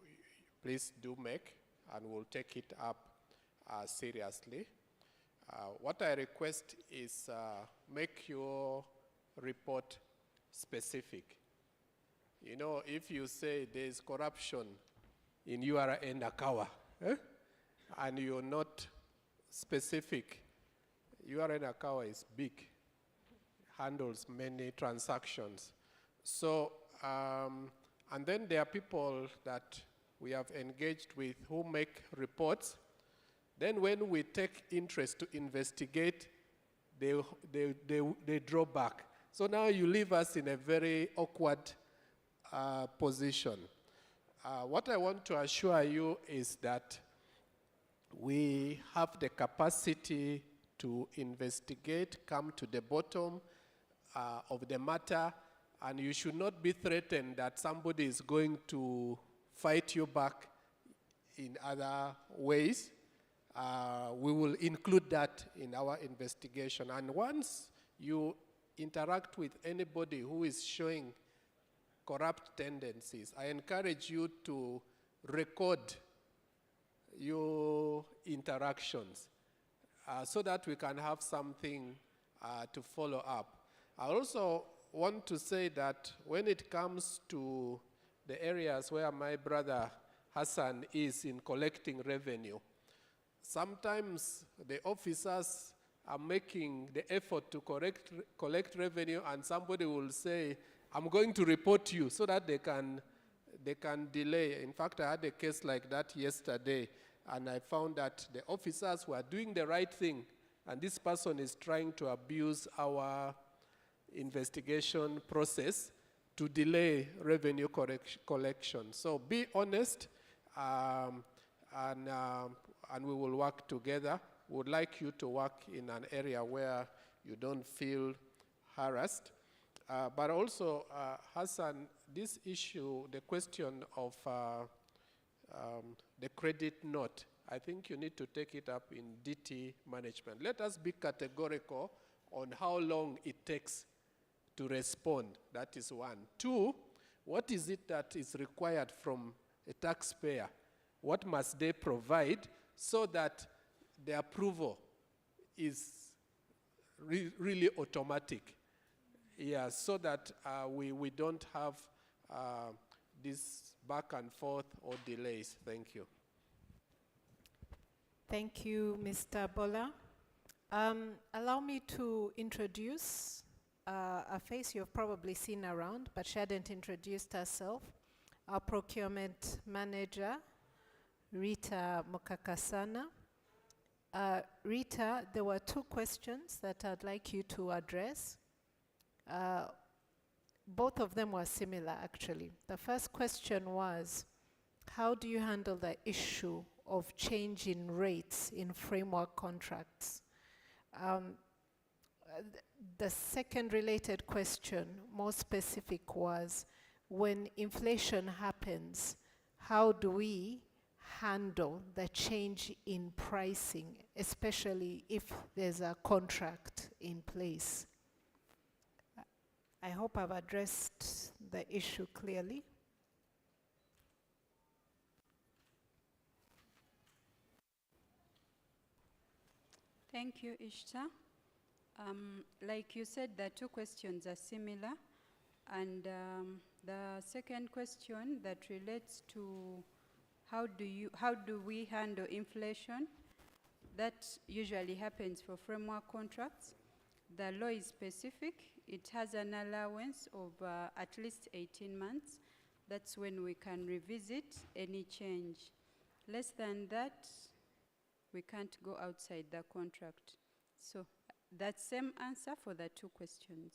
please do make, and we'll take it up seriously. What I request is make your report specific. You know, if you say there is corruption in URA and Akawa, and you're not specific, URA and Akawa is big, handles many transactions. So, and then there are people that we have engaged with who make reports. Then when we take interest to investigate, they draw back. So now you leave us in a very awkward position. What I want to assure you is that we have the capacity to investigate, come to the bottom of the matter, and you should not be threatened that somebody is going to fight you back in other ways. We will include that in our investigation. And once you interact with anybody who is showing corrupt tendencies, I encourage you to record your interactions so that we can have something to follow up. I also want to say that when it comes to the areas where my brother Hassan is in collecting revenue, sometimes the officers are making the effort to collect revenue, and somebody will say, I'm going to report you, so that they can delay. In fact, I had a case like that yesterday, and I found that the officers were doing the right thing, and this person is trying to abuse our investigation process to delay revenue collection. So be honest, and we will work together. We would like you to work in an area where you don't feel harassed. But also, Hassan, this issue, the question of the credit note, I think you need to take it up in DT management. Let us be categorical on how long it takes to respond. That is one. Two, what is it that is required from a taxpayer? What must they provide so that the approval is really automatic? Yeah, so that we don't have this back and forth or delays. Thank you. Thank you, Mr. Bola. Allow me to introduce a face you've probably seen around, but she hadn't introduced herself. Our procurement manager, Rita Mukakasana. Rita, there were two questions that I'd like you to address. Both of them were similar, actually. The first question was, how do you handle the issue of change in rates in framework contracts? The second related question, more specific, was, when inflation happens, how do we handle the change in pricing, especially if there's a contract in place? I hope I've addressed the issue clearly. Thank you, Ishta. Like you said, the two questions are similar. And the second question that relates to how do we handle inflation, that usually happens for framework contracts. The law is specific. It has an allowance of at least 18 months. That's when we can revisit any change. Less than that, we can't go outside the contract. So that same answer for the two questions.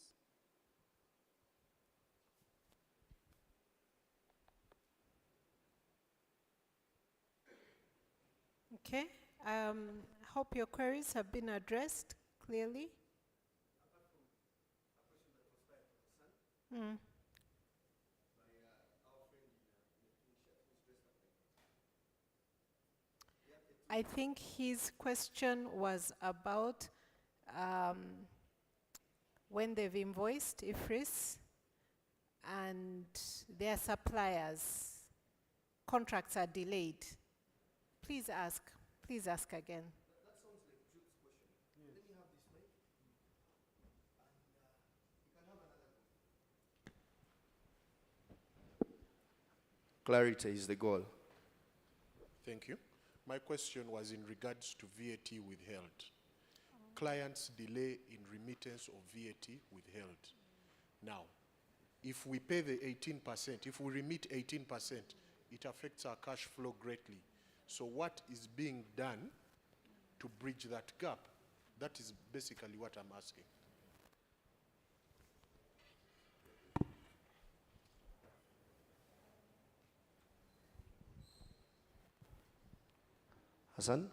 Okay, hope your queries have been addressed clearly. I think his question was about when they've invoiced IFRIS and their suppliers, contracts are delayed. Please ask again. That sounds like Jude's question. Yes. Let me have this mic. And you can have another one. Clarity is the goal. Thank you. My question was in regards to VAT withheld. Clients delay in remittance of VAT withheld. Now, if we pay the 18%, if we remit 18%, it affects our cash flow greatly. So what is being done to bridge that gap? That is basically what I'm asking. Hassan?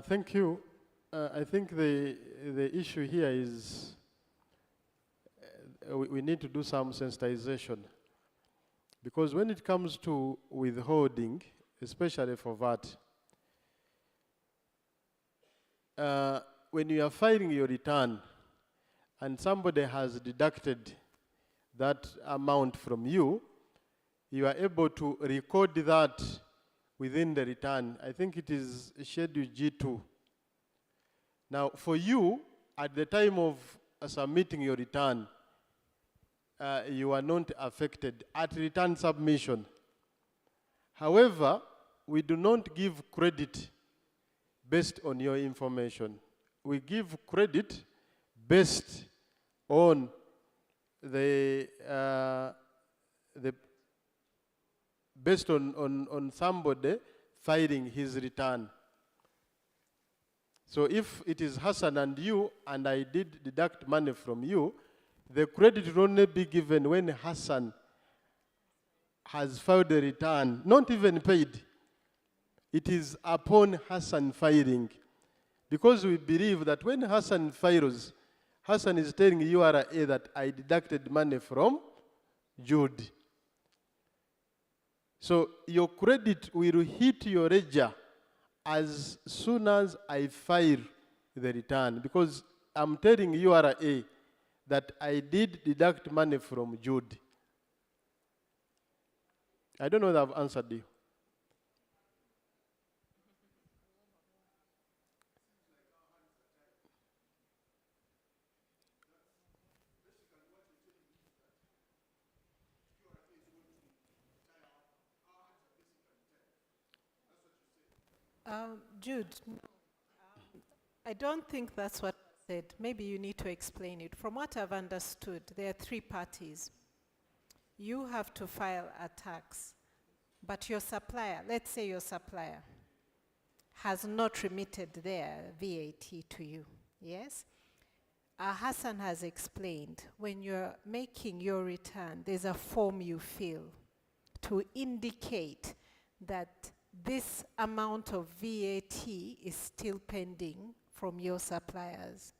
Thank you. I think the issue here is we need to do some sensitization, because when it comes to withholding, especially for VAT, when you are filing your return and somebody has deducted that amount from you, you are able to record that within the return. I think it is Schedule G2. Now, for you, at the time of submitting your return, you are not affected at return submission. However, we do not give credit based on your information. We give credit based on based on somebody filing his return. So if it is Hassan and you, and I did deduct money from you, the credit will only be given when Hassan has filed a return, not even paid. It is upon Hassan filing. Because we believe that when Hassan files, Hassan is telling URA that I deducted money from Jude. So your credit will hit your ledger as soon as I file the return, because I'm telling URA that I did deduct money from Jude. I don't know if I've answered you. Jude, I don't think that's what I said. Maybe you need to explain it. From what I've understood, there are three parties. You have to file a tax, but your supplier, let's say your supplier, has not remitted their VAT to you, yes? Hassan has explained, when you're making your return, there's a form you fill to indicate that this amount of VAT is still pending from your suppliers.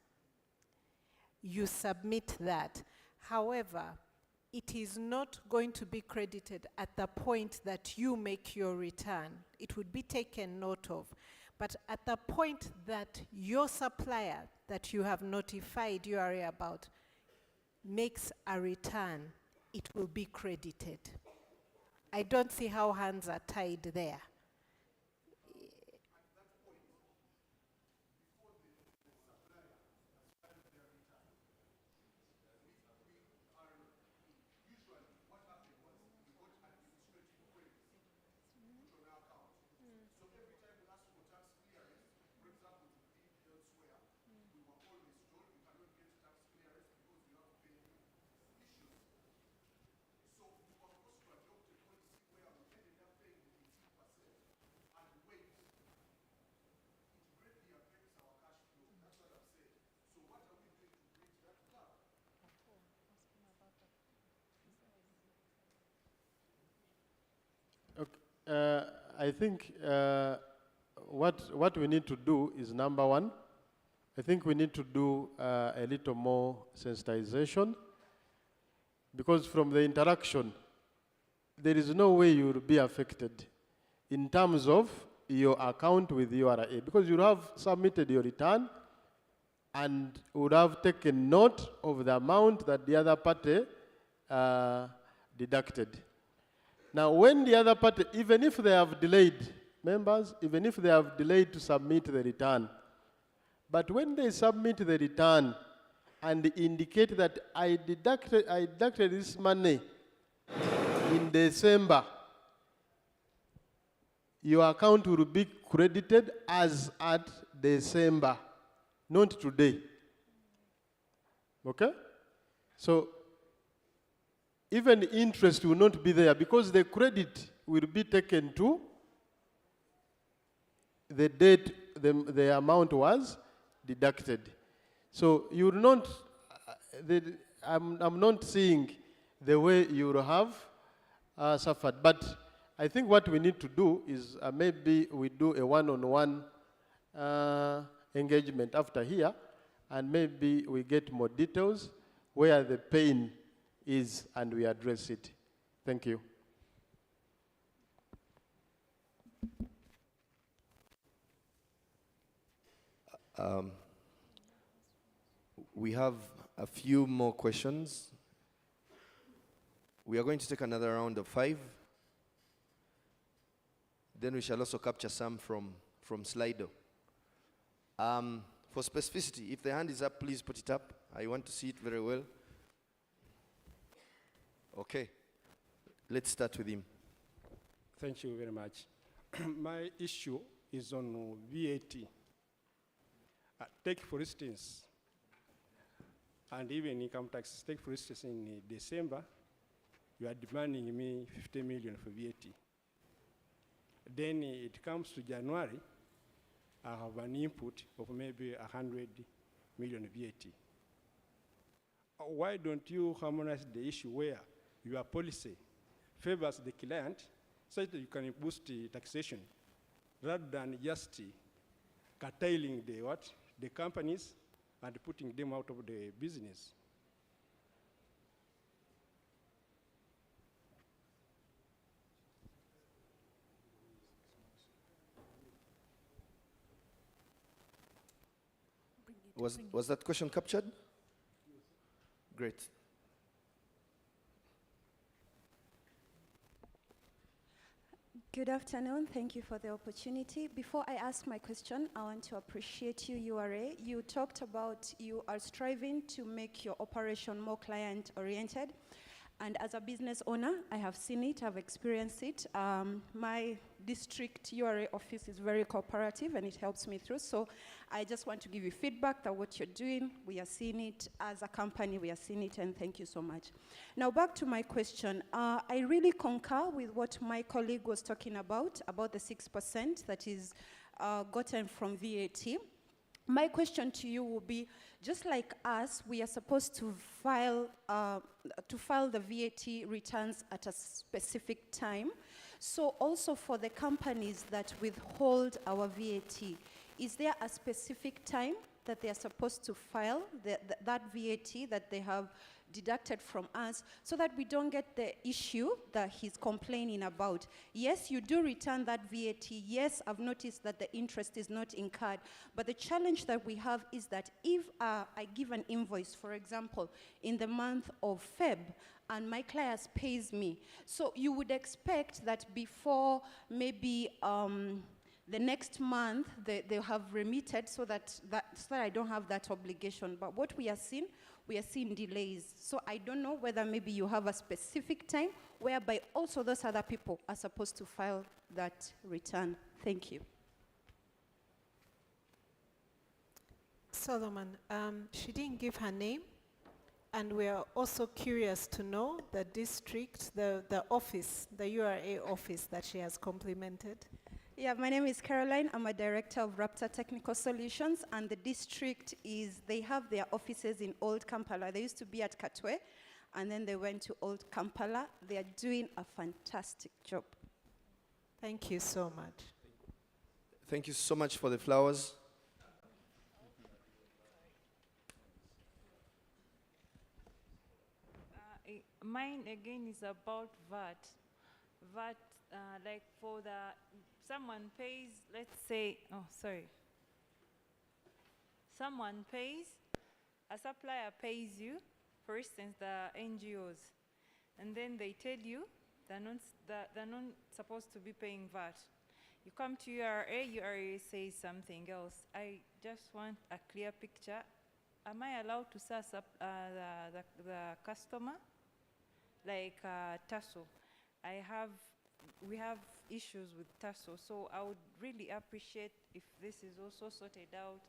You submit that. However, it is not going to be credited at the point that you make your return. It would be taken note of. But at the point that your supplier that you have notified URA about makes a return, it will be credited. I don't see how hands are tied there. I think what we need to do is, number one, I think we need to do a little more sensitization, because from the interaction, there is no way you will be affected in terms of your account with URA, because you have submitted your return and would have taken note of the amount that the other party deducted. Now, when the other party, even if they have delayed, members, even if they have delayed to submit the return, but when they submit the return and indicate that I deducted this money in December, your account will be credited as at December, not today. Okay? So, even interest will not be there, because the credit will be taken to the date the amount was deducted. So you will not, I'm not seeing the way you will have suffered. But I think what we need to do is maybe we do a one-on-one engagement after here, and maybe we get more details where the pain is, and we address it. Thank you. We have a few more questions. We are going to take another round of 5. Then we shall also capture some from Slido. For specificity, if the hand is up, please put it up. I want to see it very well. Okay, let's start with him. Thank you very much. My issue is on VAT. Take for instance, and even income tax, take for instance in December, you are demanding me 50 million for VAT. Then it comes to January, have an input of maybe 100 million VAT. Why don't you harmonize the issue where your policy favors the client such that you can boost the taxation rather than just curtailing the companies and putting them out of the business? Was that question captured? Great. Good afternoon. Thank you for the opportunity. Before I ask my question, I want to appreciate you, URA. You talked about you are striving to make your operation more client-oriented. And as a business owner, I have seen it, I've experienced it. My district URA office is very cooperative and it helps me through. So I just want to give you feedback that what you're doing, we are seeing it as a company, we are seeing it, and thank you so much. Now back to my question. I really concur with what my colleague was talking about the 6% that is gotten from VAT. My question to you will be, just like us, we are supposed to file the VAT returns at a specific time. So also for the companies that withhold our VAT, is there a specific time that they are supposed to file that VAT that they have deducted from us, so that we don't get the issue that he's complaining about? Yes, you do return that VAT. Yes, I've noticed that the interest is not incurred. But the challenge that we have is that if I give an invoice, for example, in the month of Feb, and my client pays me, so you would expect that before maybe the next month they have remitted, so that I don't have that obligation. But what we are seeing delays. So I don't know whether maybe you have a specific time whereby also those other people are supposed to file that return. Thank you. Solomon, she didn't give her name, and we are also curious to know the district, the office, the URA office that she has complimented. Yeah, my name is Caroline. I'm a director of Raptor Technical Solutions, and the district they have their offices in Old Kampala. They used to be at Katwe, and then they went to Old Kampala. They are doing a fantastic job. Thank you so much. Thank you so much for the flowers. Mine again is about VAT. VAT, like for someone pays, let's say, someone pays, a supplier pays you, for instance, the NGOs, and then they tell you they're not supposed to be paying VAT. You come to URA says something else. I just want a clear picture. Am I allowed to serve the customer? Like TASO. We have issues with TASO, so I would really appreciate if this is also sorted out.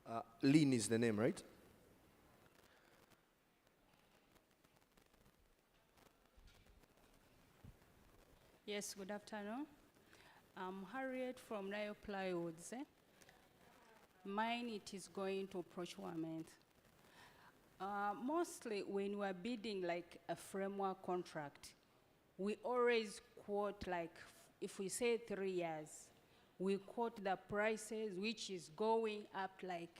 And Lynn is the name, right? Yes, good afternoon. I'm Harriet from Nile Plywoods. Mine, it is going to procurement. Mostly when we're bidding like a framework contract, we always quote, like if we say 3 years, we quote the prices which is going up like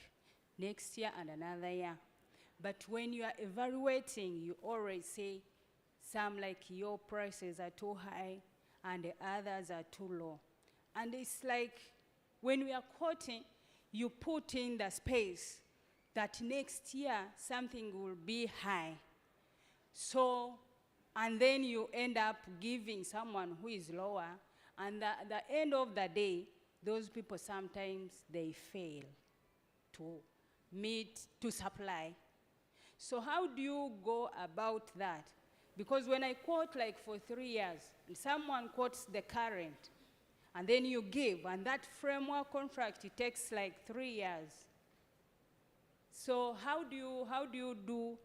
next year and another year. But when you are evaluating, you always say some like your prices are too high and the others are too low. And it's like when we are quoting, you put in the space that next year something will be high. So, and then you end up giving someone who is lower, and at the end of the day, those people sometimes they fail to supply. So how do you go about that? Because when I quote like for 3 years, someone quotes the current, and then you give, and that framework contract, it takes like 3 years. So how do you do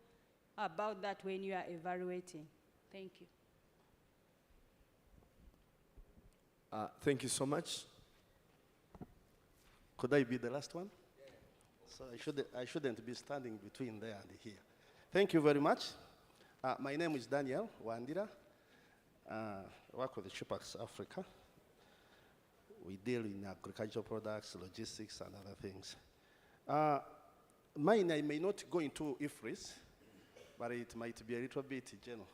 about that when you are evaluating? Thank you. Thank you so much. Could I be the last one? So I shouldn't be standing between there and here. Thank you very much. My name is Daniel Wandira. I work with Shipax Africa. We deal in agricultural products, logistics, and other things. Mine, I may not go into IFRIS, but it might be a little bit general.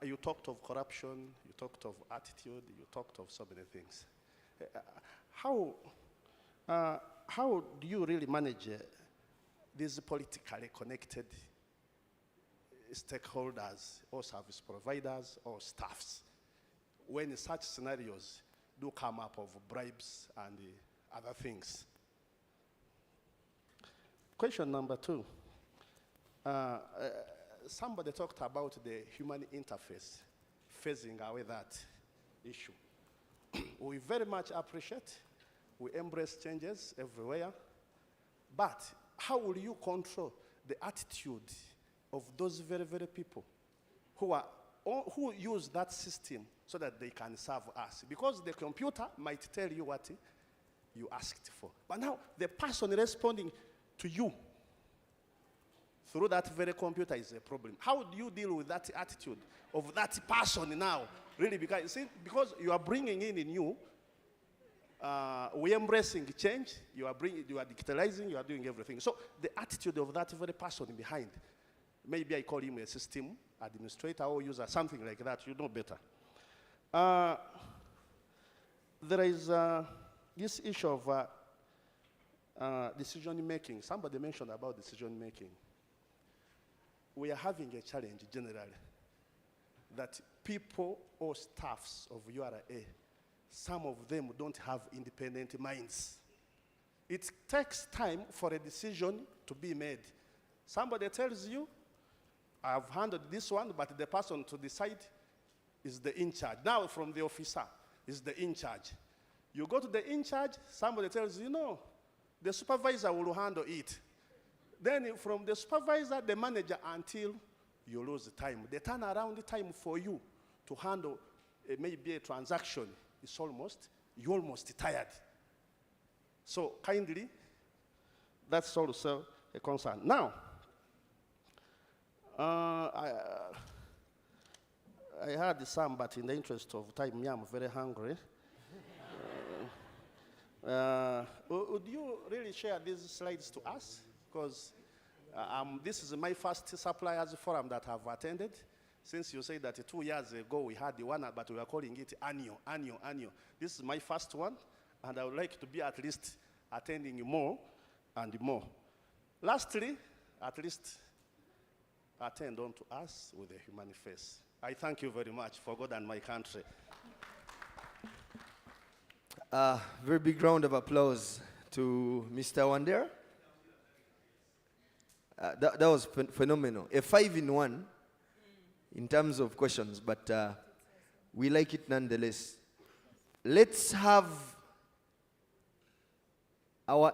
You talked of corruption, you talked of attitude, you talked of so many things. How do you really manage these politically connected stakeholders or service providers or staffs when such scenarios do come up of bribes and other things? Question number 2. Somebody talked about the human interface, phasing away that issue. We very much appreciate, we embrace changes everywhere, but how will you control the attitude of those very, very people who use that system so that they can serve us? Because the computer might tell you what you asked for. But now the person responding to you through that very computer is a problem. How do you deal with that attitude of that person now? Really, because you are bringing in you, we are embracing change, you are digitalizing, you are doing everything. So the attitude of that very person behind, maybe I call him a system administrator or user, something like that, you know better. There is this issue of decision making. Somebody mentioned about decision making. We are having a challenge generally that people or staffs of URA, some of them don't have independent minds. It takes time for a decision to be made. Somebody tells you, I've handled this one, but the person to decide is the in charge. Now from the officer is the in charge. You go to the in charge, somebody tells you, no, the supervisor will handle it. Then from the supervisor, the manager, until you lose the time. The turnaround time for you to handle maybe a transaction is you're almost tired. So kindly, that's also a concern. Now, I had some, but in the interest of time, I'm very hungry. Would you really share these slides to us? Because this is my first suppliers forum that I've attended. Since you say that 2 years ago we had the one, but we are calling it annual. This is my first one, and I would like to be at least attending more and more. Lastly, at least attend on to us with a human face. I thank you very much for God and my country. Very big round of applause to Mr. Wandera. That was phenomenal. A 5-in-1 in terms of questions, but we like it nonetheless. Let's have our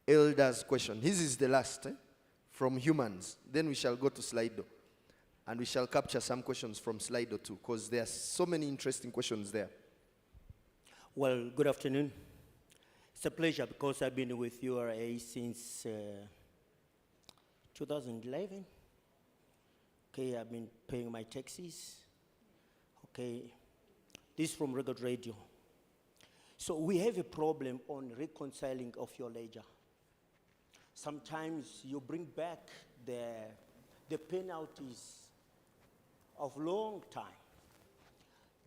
elders' question. This is the last from humans. Then we shall go to Slido, and we shall capture some questions from Slido too, because there are so many interesting questions there. Well, good afternoon. It's a pleasure because I've been with URA since 2011. Okay, I've been paying my taxes. Okay, this is from Record Radio. So we have a problem on reconciling of your ledger. Sometimes you bring back the penalties of long time.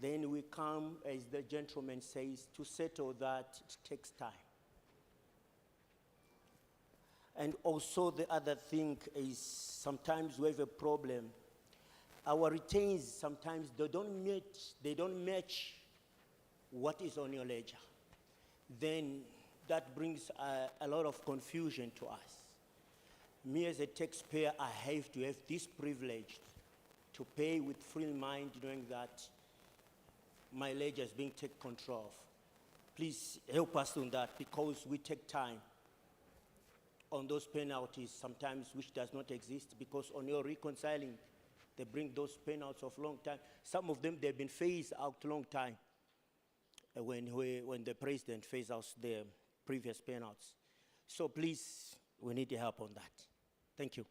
Then we come, as the gentleman says, to settle that, it takes time. And also the other thing is sometimes we have a problem. Our retains, sometimes they don't match what is on your ledger. Then that brings a lot of confusion to us. Me as a taxpayer, I have to have this privilege to pay with free mind, knowing that my ledger is being taken control of. Please help us on that, because we take time on those penalties sometimes which does not exist, because on your reconciling, they bring those penalties of long time. Some of them, they've been phased out long time. when the president phased out the previous payouts. So please, we need help on that. Thank you.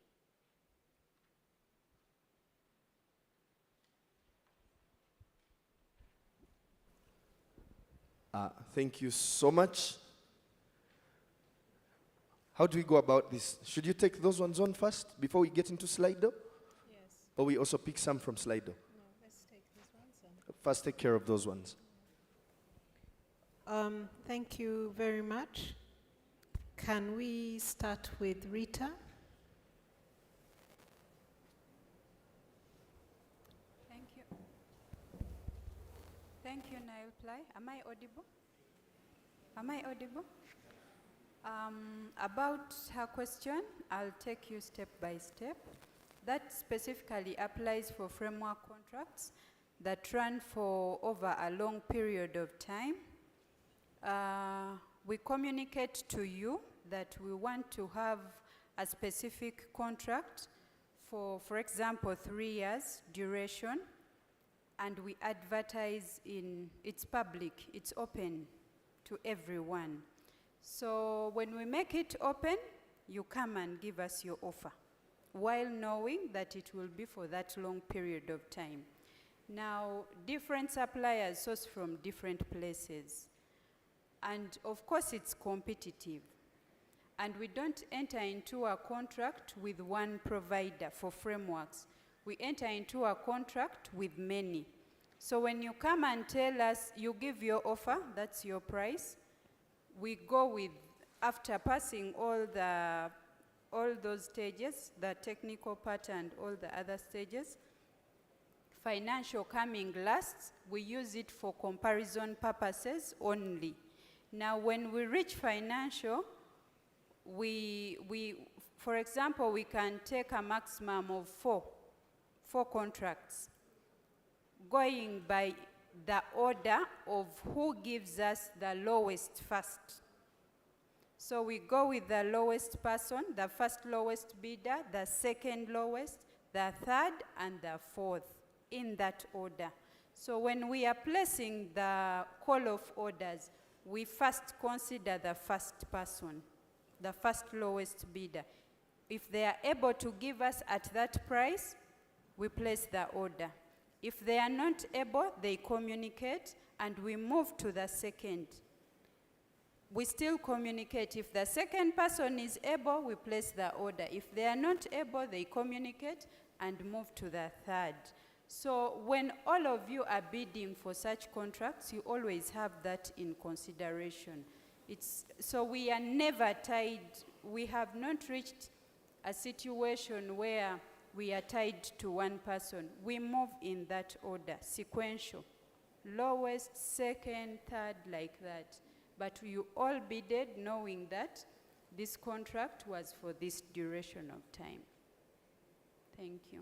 Thank you so much. How do we go about this? Should you take those ones on first before we get into Slido? Yes. Or we also pick some from Slido? No, let's take these ones. First, take care of those ones. Thank you very much. Can we start with Rita? Thank you. Thank you, Nail Ply. Am I audible? Am I audible? About her question, I'll take you step by step. That specifically applies for framework contracts that run for over a long period of time. We communicate to you that we want to have a specific contract for example, 3 years duration, and we advertise it's public, it's open to everyone. So when we make it open, you come and give us your offer, while knowing that it will be for that long period of time. Now, different suppliers source from different places. And of course, it's competitive. And we don't enter into a contract with one provider for frameworks. We enter into a contract with many. So when you come and tell us, you give your offer, that's your price, we go with, after passing all those stages, the technical part and all the other stages, financial coming last, we use it for comparison purposes only. Now, when we reach financial, for example, we can take a maximum of four contracts, going by the order of who gives us the lowest first. So we go with the lowest person, the first lowest bidder, the second lowest, the third, and the fourth, in that order. So when we are placing the call of orders, we first consider the first person, the first lowest bidder. If they are able to give us at that price, we place the order. If they are not able, they communicate, and we move to the second. We still communicate. If the second person is able, we place the order. If they are not able, they communicate and move to the third. So when all of you are bidding for such contracts, you always have that in consideration. So we are never tied. We have not reached a situation where we are tied to one person. We move in that order, sequential. Lowest, second, third, like that. But you all bidded knowing that this contract was for this duration of time. Thank you.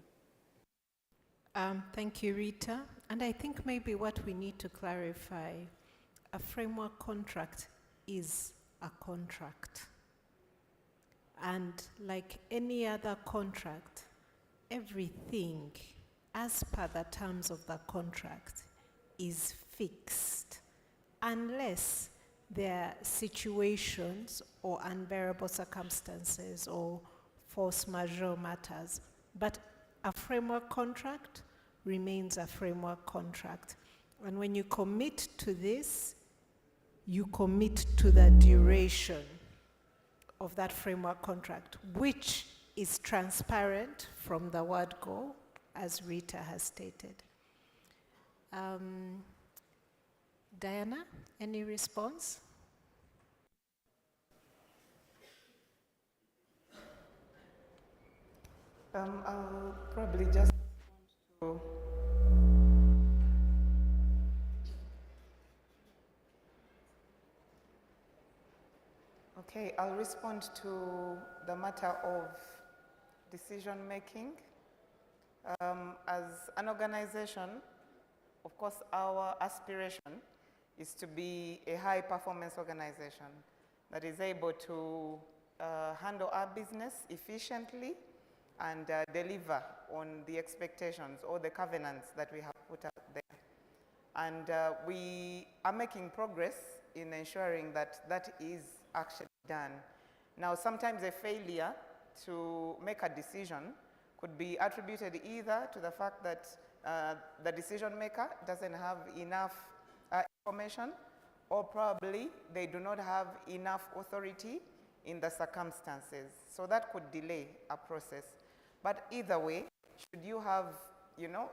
Thank you, Rita. And I think maybe what we need to clarify, a framework contract is a contract. And like any other contract, everything as per the terms of the contract is fixed, unless there are situations or unbearable circumstances or force majeure matters. But a framework contract remains a framework contract. And when you commit to this, you commit to the duration of that framework contract, which is transparent from the word go, as Rita has stated. Diana, any response? I'll probably just respond to Okay, I'll respond to the matter of decision making. As an organization, of course, our aspiration is to be a high performance organization that is able to handle our business efficiently and deliver on the expectations or the covenants that we have put out there. And we are making progress in ensuring that that is actually done. Now, sometimes a failure to make a decision could be attributed either to the fact that the decision maker doesn't have enough information, or probably they do not have enough authority in the circumstances. So that could delay a process. But either way, should you have, you know,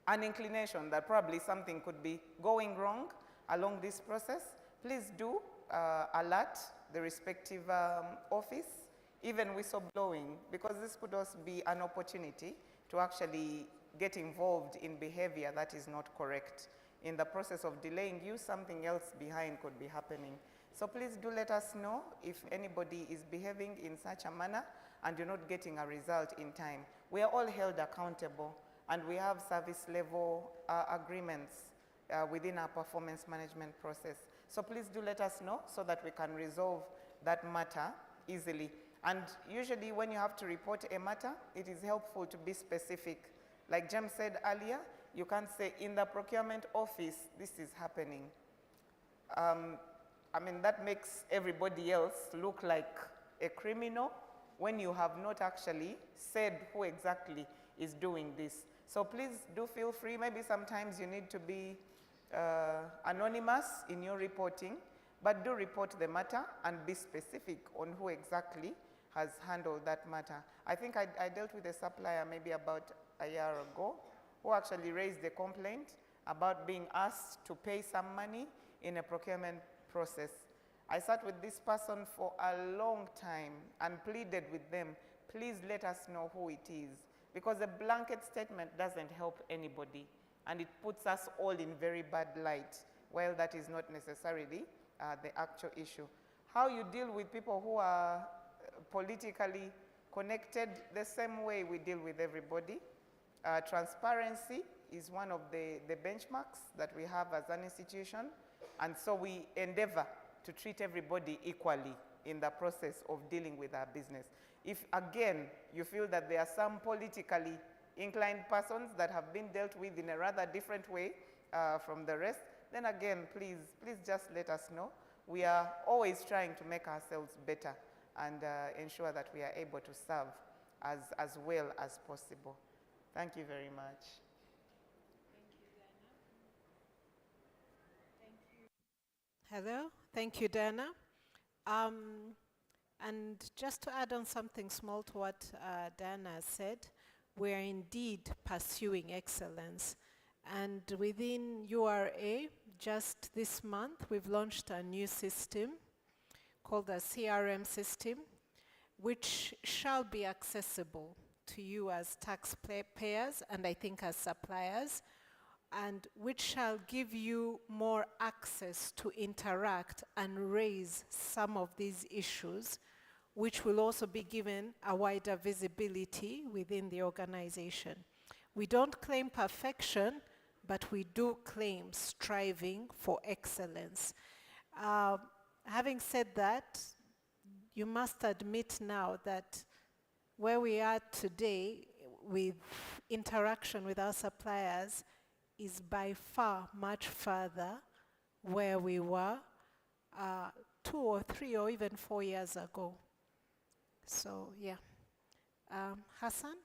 an inclination that probably something could be going wrong along this process, please do alert the respective office, even whistleblowing, because this could also be an opportunity to actually get involved in behavior that is not correct. In the process of delaying you, something else behind could be happening. So please do let us know if anybody is behaving in such a manner and you're not getting a result in time. We are all held accountable, and we have service level agreements within our performance management process. So please do let us know so that we can resolve that matter easily. And usually when you have to report a matter, it is helpful to be specific. Like James said earlier, you can't say in the procurement office, this is happening. I mean, that makes everybody else look like a criminal when you have not actually said who exactly is doing this. So please do feel free. Maybe sometimes you need to be anonymous in your reporting, but do report the matter and be specific on who exactly has handled that matter. I think I dealt with a supplier maybe about a year ago who actually raised a complaint about being asked to pay some money in a procurement process. I sat with this person for a long time and pleaded with them, please let us know who it is, because a blanket statement doesn't help anybody, and it puts us all in very bad light, while that is not necessarily the actual issue. How you deal with people who are politically connected, the same way we deal with everybody. Transparency is one of the benchmarks that we have as an institution, and so we endeavor to treat everybody equally in the process of dealing with our business. If, again, you feel that there are some politically inclined persons that have been dealt with in a rather different way from the rest, then again, please just let us know. We are always trying to make ourselves better and ensure that we are able to serve as well as possible. Thank you very much. Hello, thank you, Dana. And just to add on something small to what Dana said, we are indeed pursuing excellence. And within URA, just this month, we've launched a new system called the CRM system, which shall be accessible to you as taxpayers and I think as suppliers, and which shall give you more access to interact and raise some of these issues, which will also be given a wider visibility within the organization. We don't claim perfection, but we do claim striving for excellence. Having said that, you must admit now that where we are today with interaction with our suppliers is by far much further where we were 2 or 3 or even 4 years ago. So, yeah. Hassan?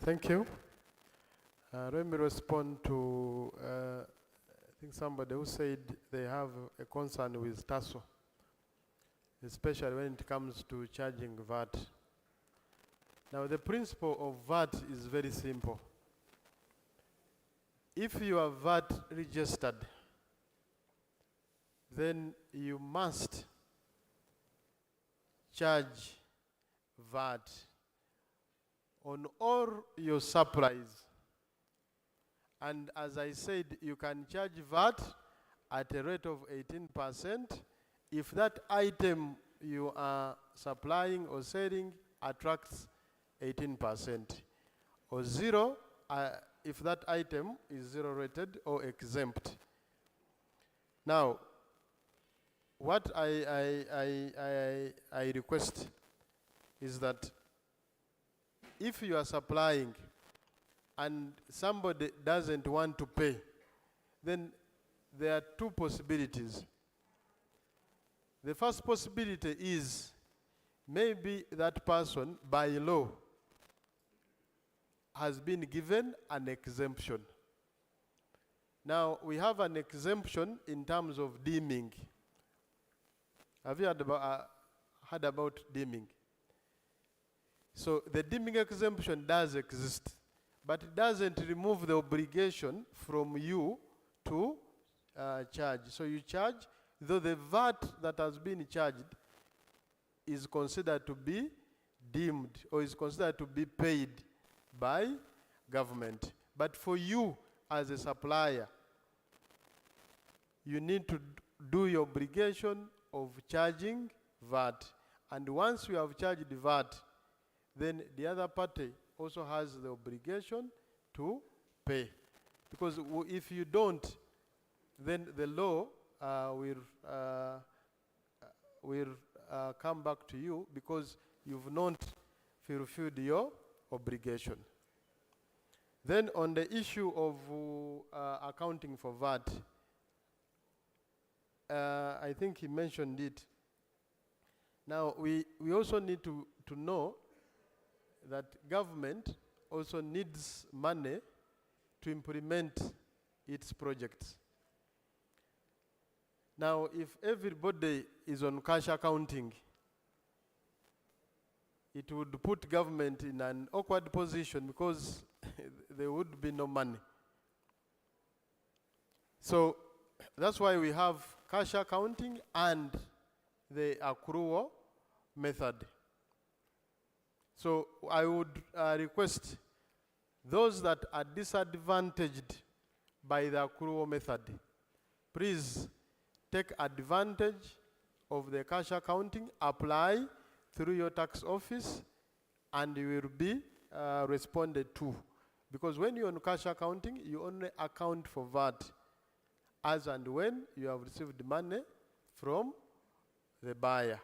Thank you. Let me respond to, I think somebody who said they have a concern with TASO, especially when it comes to charging VAT. Now, the principle of VAT is very simple. If you are VAT registered, then you must charge VAT on all your supplies. And as I said, you can charge VAT at a rate of 18% if that item you are supplying or selling attracts 18%, or 0 if that item is 0 rated or exempt. Now, what I request is that if you are supplying and somebody doesn't want to pay, then there are two possibilities. The first possibility is maybe that person, by law, has been given an exemption. Now, we have an exemption in terms of deeming. Have you heard about deeming? So the deeming exemption does exist, but it doesn't remove the obligation from you to charge. So you charge, though the VAT that has been charged is considered to be deemed or is considered to be paid by government. But for you as a supplier, you need to do your obligation of charging VAT. And once you have charged VAT, then the other party also has the obligation to pay. Because if you don't, then the law will come back to you because you've not fulfilled your obligation. Then on the issue of accounting for VAT, I think he mentioned it. Now, we also need to know that government also needs money to implement its projects. Now, if everybody is on cash accounting, it would put government in an awkward position because there would be no money. So that's why we have cash accounting and the accrual method. So I would request those that are disadvantaged by the accrual method, please take advantage of the cash accounting, apply through your tax office, and you will be responded to. Because when you're on cash accounting, you only account for VAT as and when you have received money from the buyer.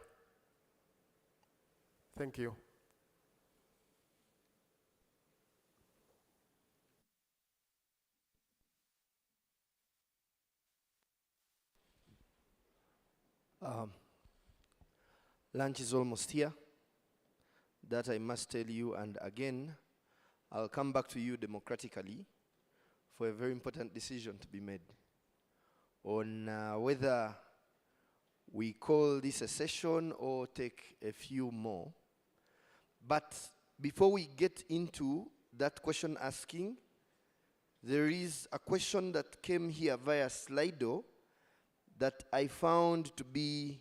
Thank you. Lunch is almost here. That I must tell you, and again, I'll come back to you democratically for a very important decision to be made on whether we call this a session or take a few more. But before we get into that question asking, there is a question that came here via Slido that I found to be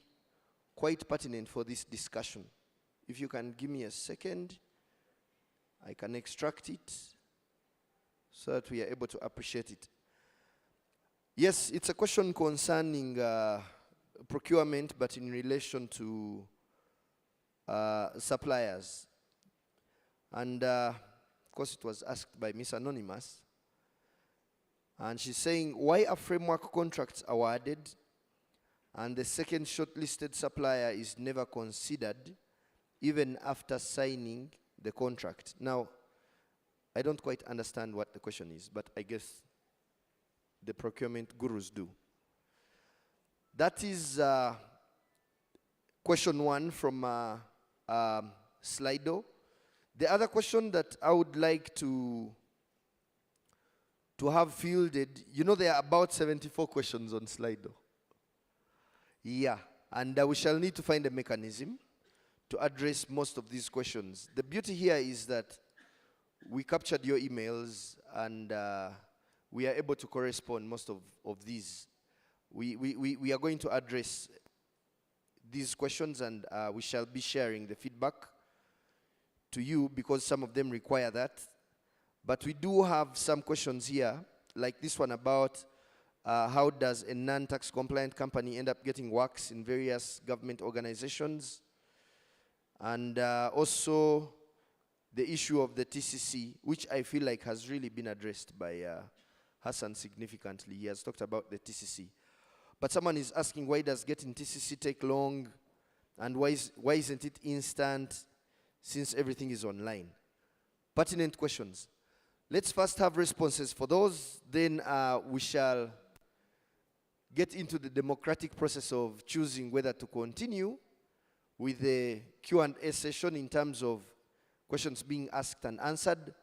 quite pertinent for this discussion. If you can give me a second, I can extract it so that we are able to appreciate it. Yes, it's a question concerning procurement, but in relation to suppliers. And of course, it was asked by Miss Anonymous. And she's saying, why are framework contracts awarded and the second shortlisted supplier is never considered even after signing the contract? Now, I don't quite understand what the question is, but I guess the procurement gurus do. That is question one from Slido. The other question that I would like to have fielded, you know, there are about 74 questions on Slido. Yeah, and we shall need to find a mechanism to address most of these questions. The beauty here is that we captured your emails and we are able to correspond most of these. We are going to address these questions and we shall be sharing the feedback to you because some of them require that. But we do have some questions here, like this one about how does a non-tax compliant company end up getting works in various government organizations? And also the issue of the TCC, which I feel like has really been addressed by Hassan significantly. He has talked about the TCC. But someone is asking, why does getting TCC take long? And why isn't it instant since everything is online? Pertinent questions. Let's first have responses for those, then we shall get into the democratic process of choosing whether to continue with the Q&A session in terms of questions being asked and answered,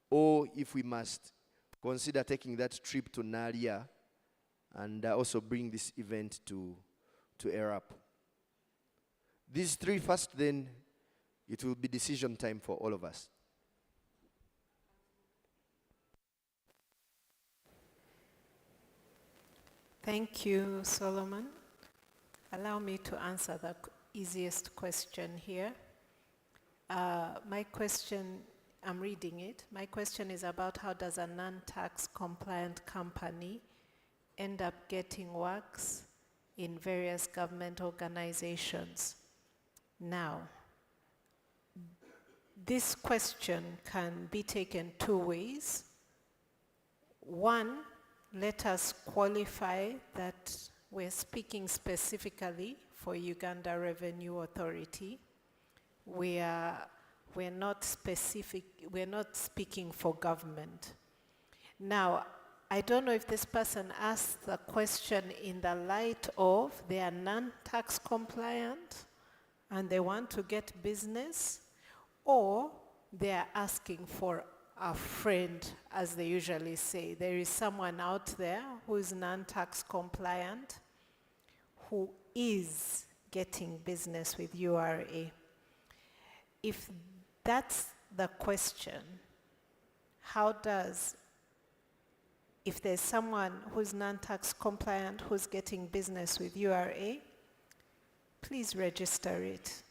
or if we must consider taking that trip to Naria and also bring this event to a wrap. These three first, then it will be decision time for all of us. Thank you, Solomon. Allow me to answer the easiest question here. My question, I'm reading it. My question is about how does a non-tax compliant company end up getting works in various government organizations? Now, this question can be taken two ways. One, let us qualify that we're speaking specifically for Uganda Revenue Authority. We're not speaking for government. Now, I don't know if this person asked the question in the light of they are non-tax compliant and they want to get business, or they are asking for a friend, as they usually say. There is someone out there who is non-tax compliant, who is getting business with URA. If that's the question, if there's someone who's non-tax compliant who's getting business with URA, please register it.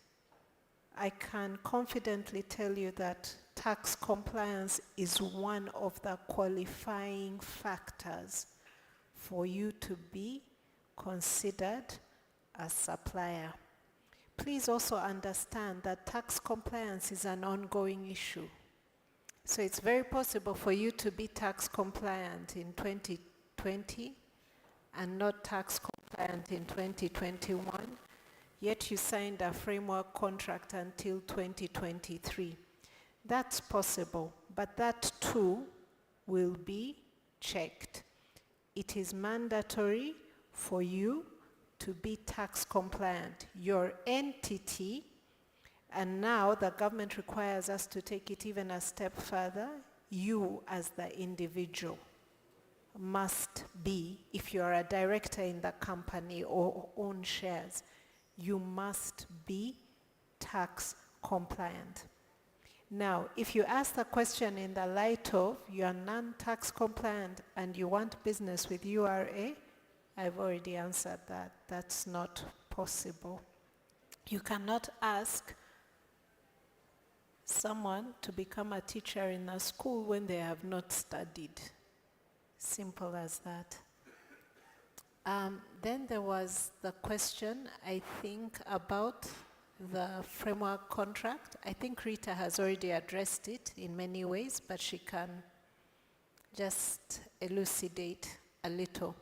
I can confidently tell you that tax compliance is one of the qualifying factors for you to be considered a supplier. Please also understand that tax compliance is an ongoing issue. So it's very possible for you to be tax compliant in 2020 and not tax compliant in 2021, yet you signed a framework contract until 2023. That's possible, but that too will be checked. It is mandatory for you to be tax compliant. Your entity, and now the government requires us to take it even a step further, you as the individual must be, if you are a director in the company or own shares, you must be tax compliant. Now, if you ask the question in the light of you are non-tax compliant and you want business with URA, I've already answered that. That's not possible. You cannot ask someone to become a teacher in a school when they have not studied. Simple as that. Then there was the question, I think, about the framework contract. I think Rita has already addressed it in many ways, but she can just elucidate a little.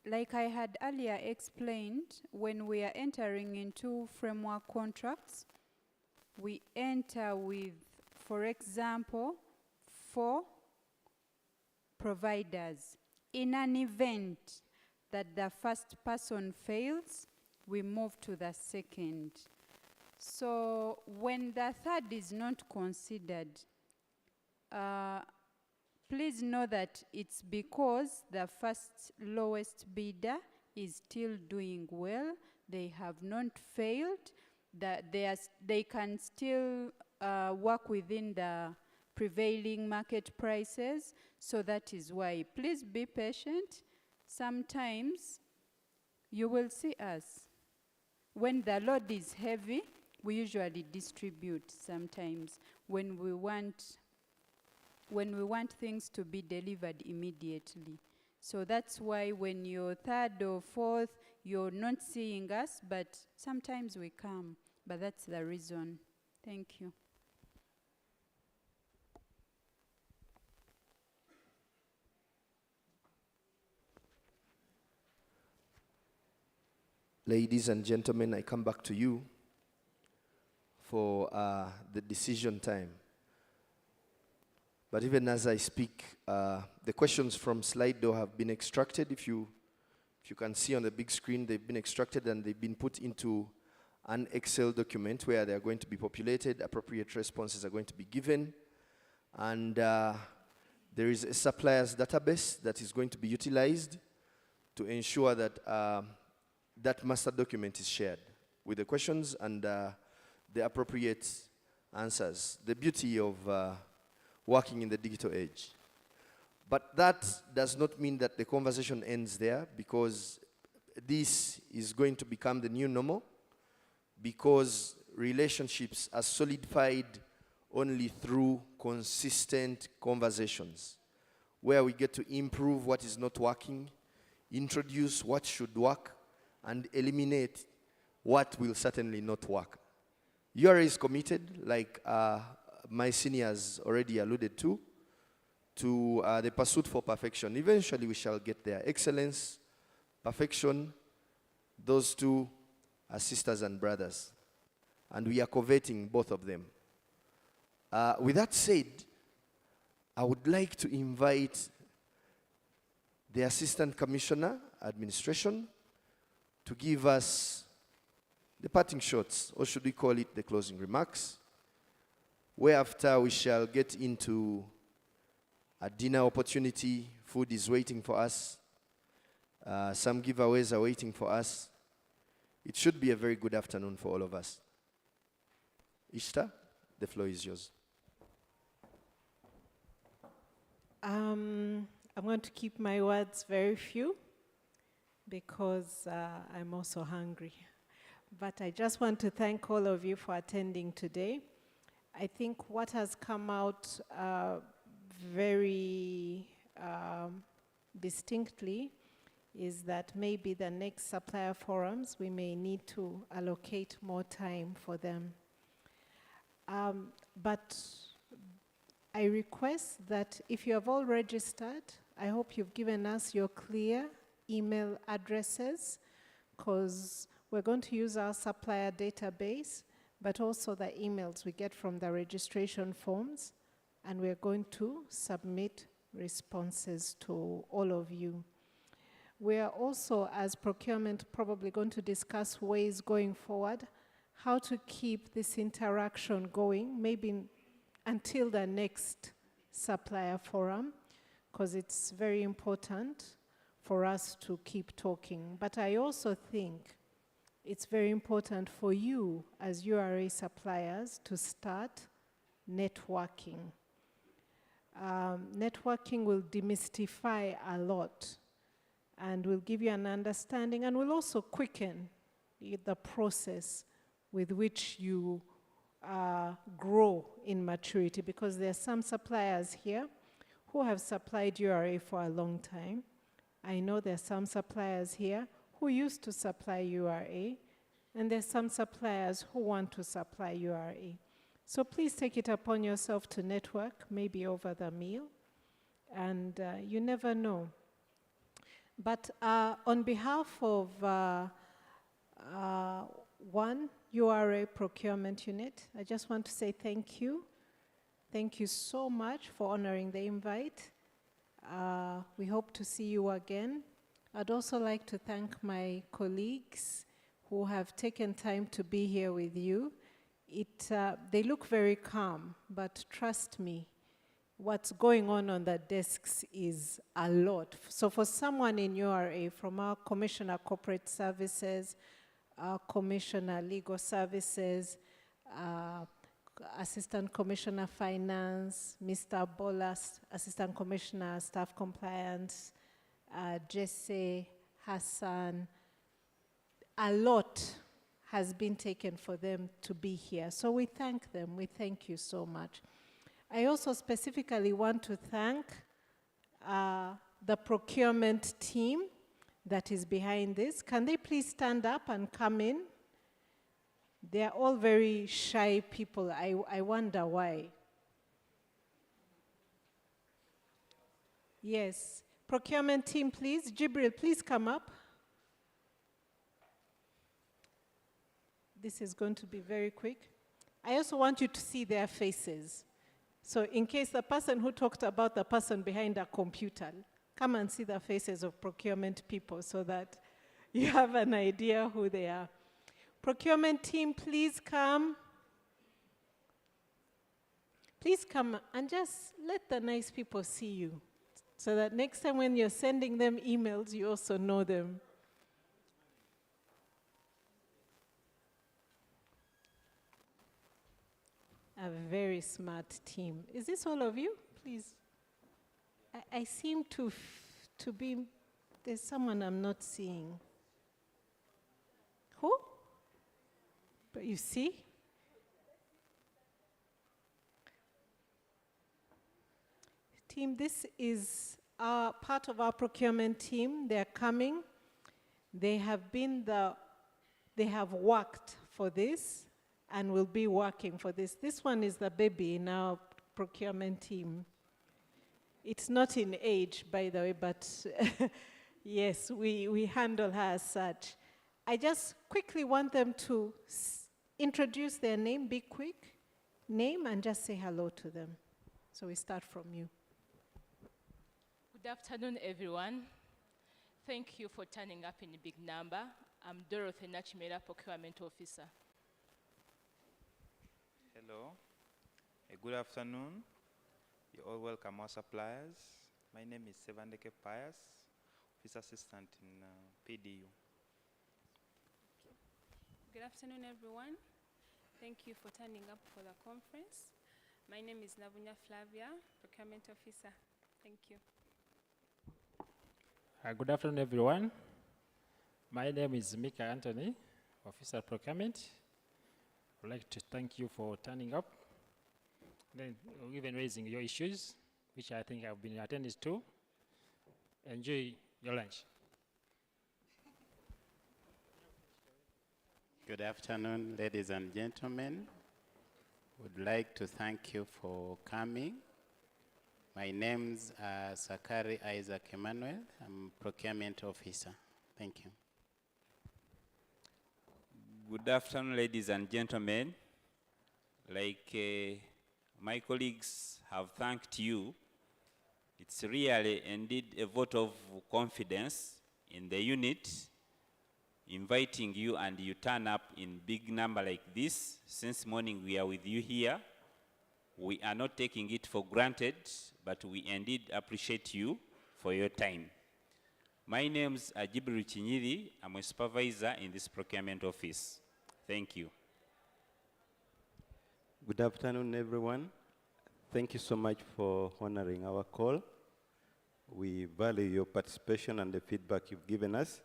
Like I had earlier explained, when we are entering into framework contracts, we enter with, for example, 4 providers. In an event that the first person fails, we move to the second. So when the third is not considered, please know that it's because the first lowest bidder is still doing well. They have not failed. That they can still work within the prevailing market prices. So that is why. Please be patient. Sometimes you will see us. when the load is heavy, we usually distribute sometimes when we want things to be delivered immediately. So that's why when you're third or fourth, you're not seeing us, but sometimes we come. But that's the reason. Thank you. Ladies and gentlemen, I come back to you for the decision time. But even as I speak, the questions from Slido have been extracted. If you can see on the big screen, they've been extracted and they've been put into an Excel document where they are going to be populated, appropriate responses are going to be given, and there is a suppliers database that is going to be utilized to ensure that that master document is shared with the questions and the appropriate answers. The beauty of working in the digital age. But that does not mean that the conversation ends there, because this is going to become the new normal, because relationships are solidified only through consistent conversations, where we get to improve what is not working, introduce what should work, and eliminate what will certainly not work. URA is committed, like my seniors already alluded to the pursuit for perfection. Eventually we shall get there. Excellence, perfection, those two are sisters and brothers. And we are coveting both of them. With that said, I would like to invite the Assistant Commissioner, Administration, to give us the parting shots, or should we call it the closing remarks, whereafter we shall get into a dinner opportunity. Food is waiting for us. Some giveaways are waiting for us. It should be a very good afternoon for all of us. Ishta, the floor is yours. I'm going to keep my words very few because I'm also hungry. But I just want to thank all of you for attending today. I think what has come out very distinctly is that maybe the next supplier forums, we may need to allocate more time for them. But I request that if you have all registered, I hope you've given us your clear email addresses, because we're going to use our supplier database, but also the emails we get from the registration forms, and we're going to submit responses to all of you. We are also, as procurement, probably going to discuss ways going forward, how to keep this interaction going, maybe until the next supplier forum, because it's very important for us to keep talking. But I also think it's very important for you as URA suppliers to start networking. Networking will demystify a lot and will give you an understanding, and will also quicken the process with which you grow in maturity, because there are some suppliers here who have supplied URA for a long time. I know there are some suppliers here who used to supply URA, and there's some suppliers who want to supply URA. So please take it upon yourself to network, maybe over the meal, and you never know. But on behalf of one URA procurement unit, I just want to say thank you. Thank you so much for honoring the invite. We hope to see you again. I'd also like to thank my colleagues who have taken time to be here with you. They look very calm, but trust me, what's going on the desks is a lot. So for someone in URA, from our Commissioner Corporate Services, our Commissioner Legal Services, Assistant Commissioner Finance, Mr. Bolas, Assistant Commissioner Staff Compliance, Jesse, Hassan, a lot has been taken for them to be here. So we thank them. We thank you so much. I also specifically want to thank the procurement team that is behind this. Can they please stand up and come in? They're all very shy people. I wonder why. Yes. Procurement team, please. Jibril, please come up. This is going to be very quick. I also want you to see their faces. So in case the person who talked about the person behind a computer, come and see the faces of procurement people so that you have an idea who they are. Procurement team, please come. Please come and just let the nice people see you so that next time when you're sending them emails, you also know them. A very smart team. Is this all of you? Please. I seem to be, there's someone I'm not seeing. Who? But you see? Team, this is part of our procurement team. They're coming. They have worked for this and will be working for this. This one is the baby in our procurement team. It's not in age, by the way, but yes, we handle her as such. I just quickly want them to introduce their name, be quick, name, and just say hello to them. So we start from you. Good afternoon, everyone. Thank you for turning up in a big number. I'm Dorothy Nachimera, Procurement Officer. Hello. Good afternoon. You're all welcome, our suppliers. My name is Sevandeke Pius, Office Assistant in PDU. Good afternoon, everyone. Thank you for turning up for the conference. My name is Nabunya Flavia, Procurement Officer. Thank you. Good afternoon, everyone. My name is Mika Anthony, Officer Procurement. I'd like to thank you for turning up, then even raising your issues, which I think have been attended to. Enjoy your lunch. Good afternoon, ladies and gentlemen. Would like to thank you for coming. My name's Sakari Isaac Emmanuel. I'm Procurement Officer. Thank you. Good afternoon, ladies and gentlemen. Like my colleagues have thanked you, it's really indeed a vote of confidence in the unit, inviting you and you turn up in big number like this. Since morning we are with you here. We are not taking it for granted, but we indeed appreciate you for your time. My name's Jibril Chinyiri. I'm a supervisor in this procurement office. Thank you. Good afternoon, everyone. Thank you so much for honoring our call. We value your participation and the feedback you've given us.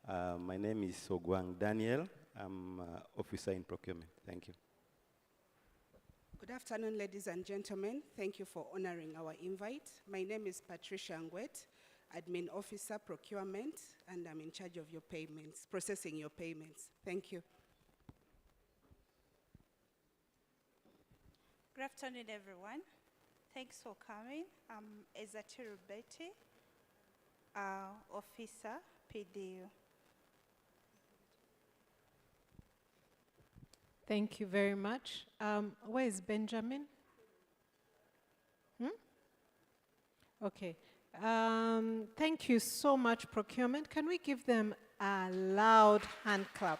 My name is Ogwang Daniel. I'm officer in procurement. Thank you. Good afternoon, ladies and gentlemen. Thank you for honoring our invite. My name is Patricia Ngwet, Admin Officer, Procurement, and I'm in charge of your payments, processing your payments. Thank you. Good afternoon, everyone. Thanks for coming. I'm Ezatiru Betty, Officer, PDU. Thank you very much. Where is Benjamin? Okay. Thank you so much, Procurement. Can we give them a loud hand clap?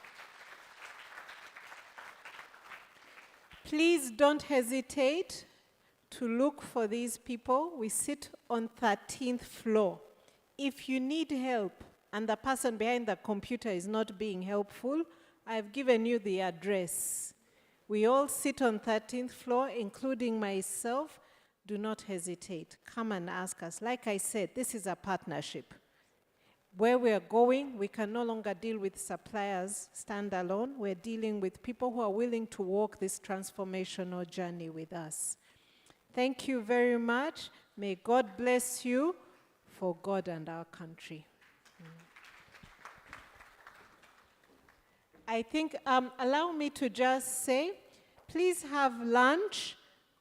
Please don't hesitate to look for these people. We sit on 13th floor. If you need help and the person behind the computer is not being helpful, I've given you the address. We all sit on 13th floor, including myself. Do not hesitate. Come and ask us. Like I said, this is a partnership. where we are going, we can no longer deal with suppliers standalone. We're dealing with people who are willing to walk this transformational journey with us. Thank you very much. May God bless you for God and our country. I think, allow me to just say, please have lunch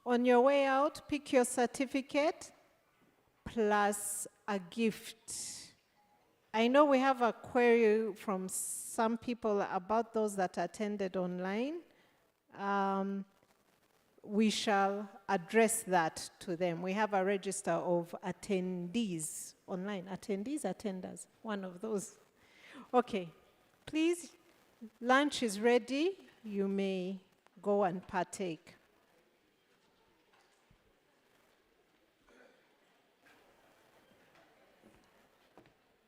on your way out. Pick your certificate plus a gift. I know we have a query from some people about those that attended online. We shall address that to them. We have a register of attendees online. Attendees, attenders, one of those. Okay, please, lunch is ready. You may go and partake.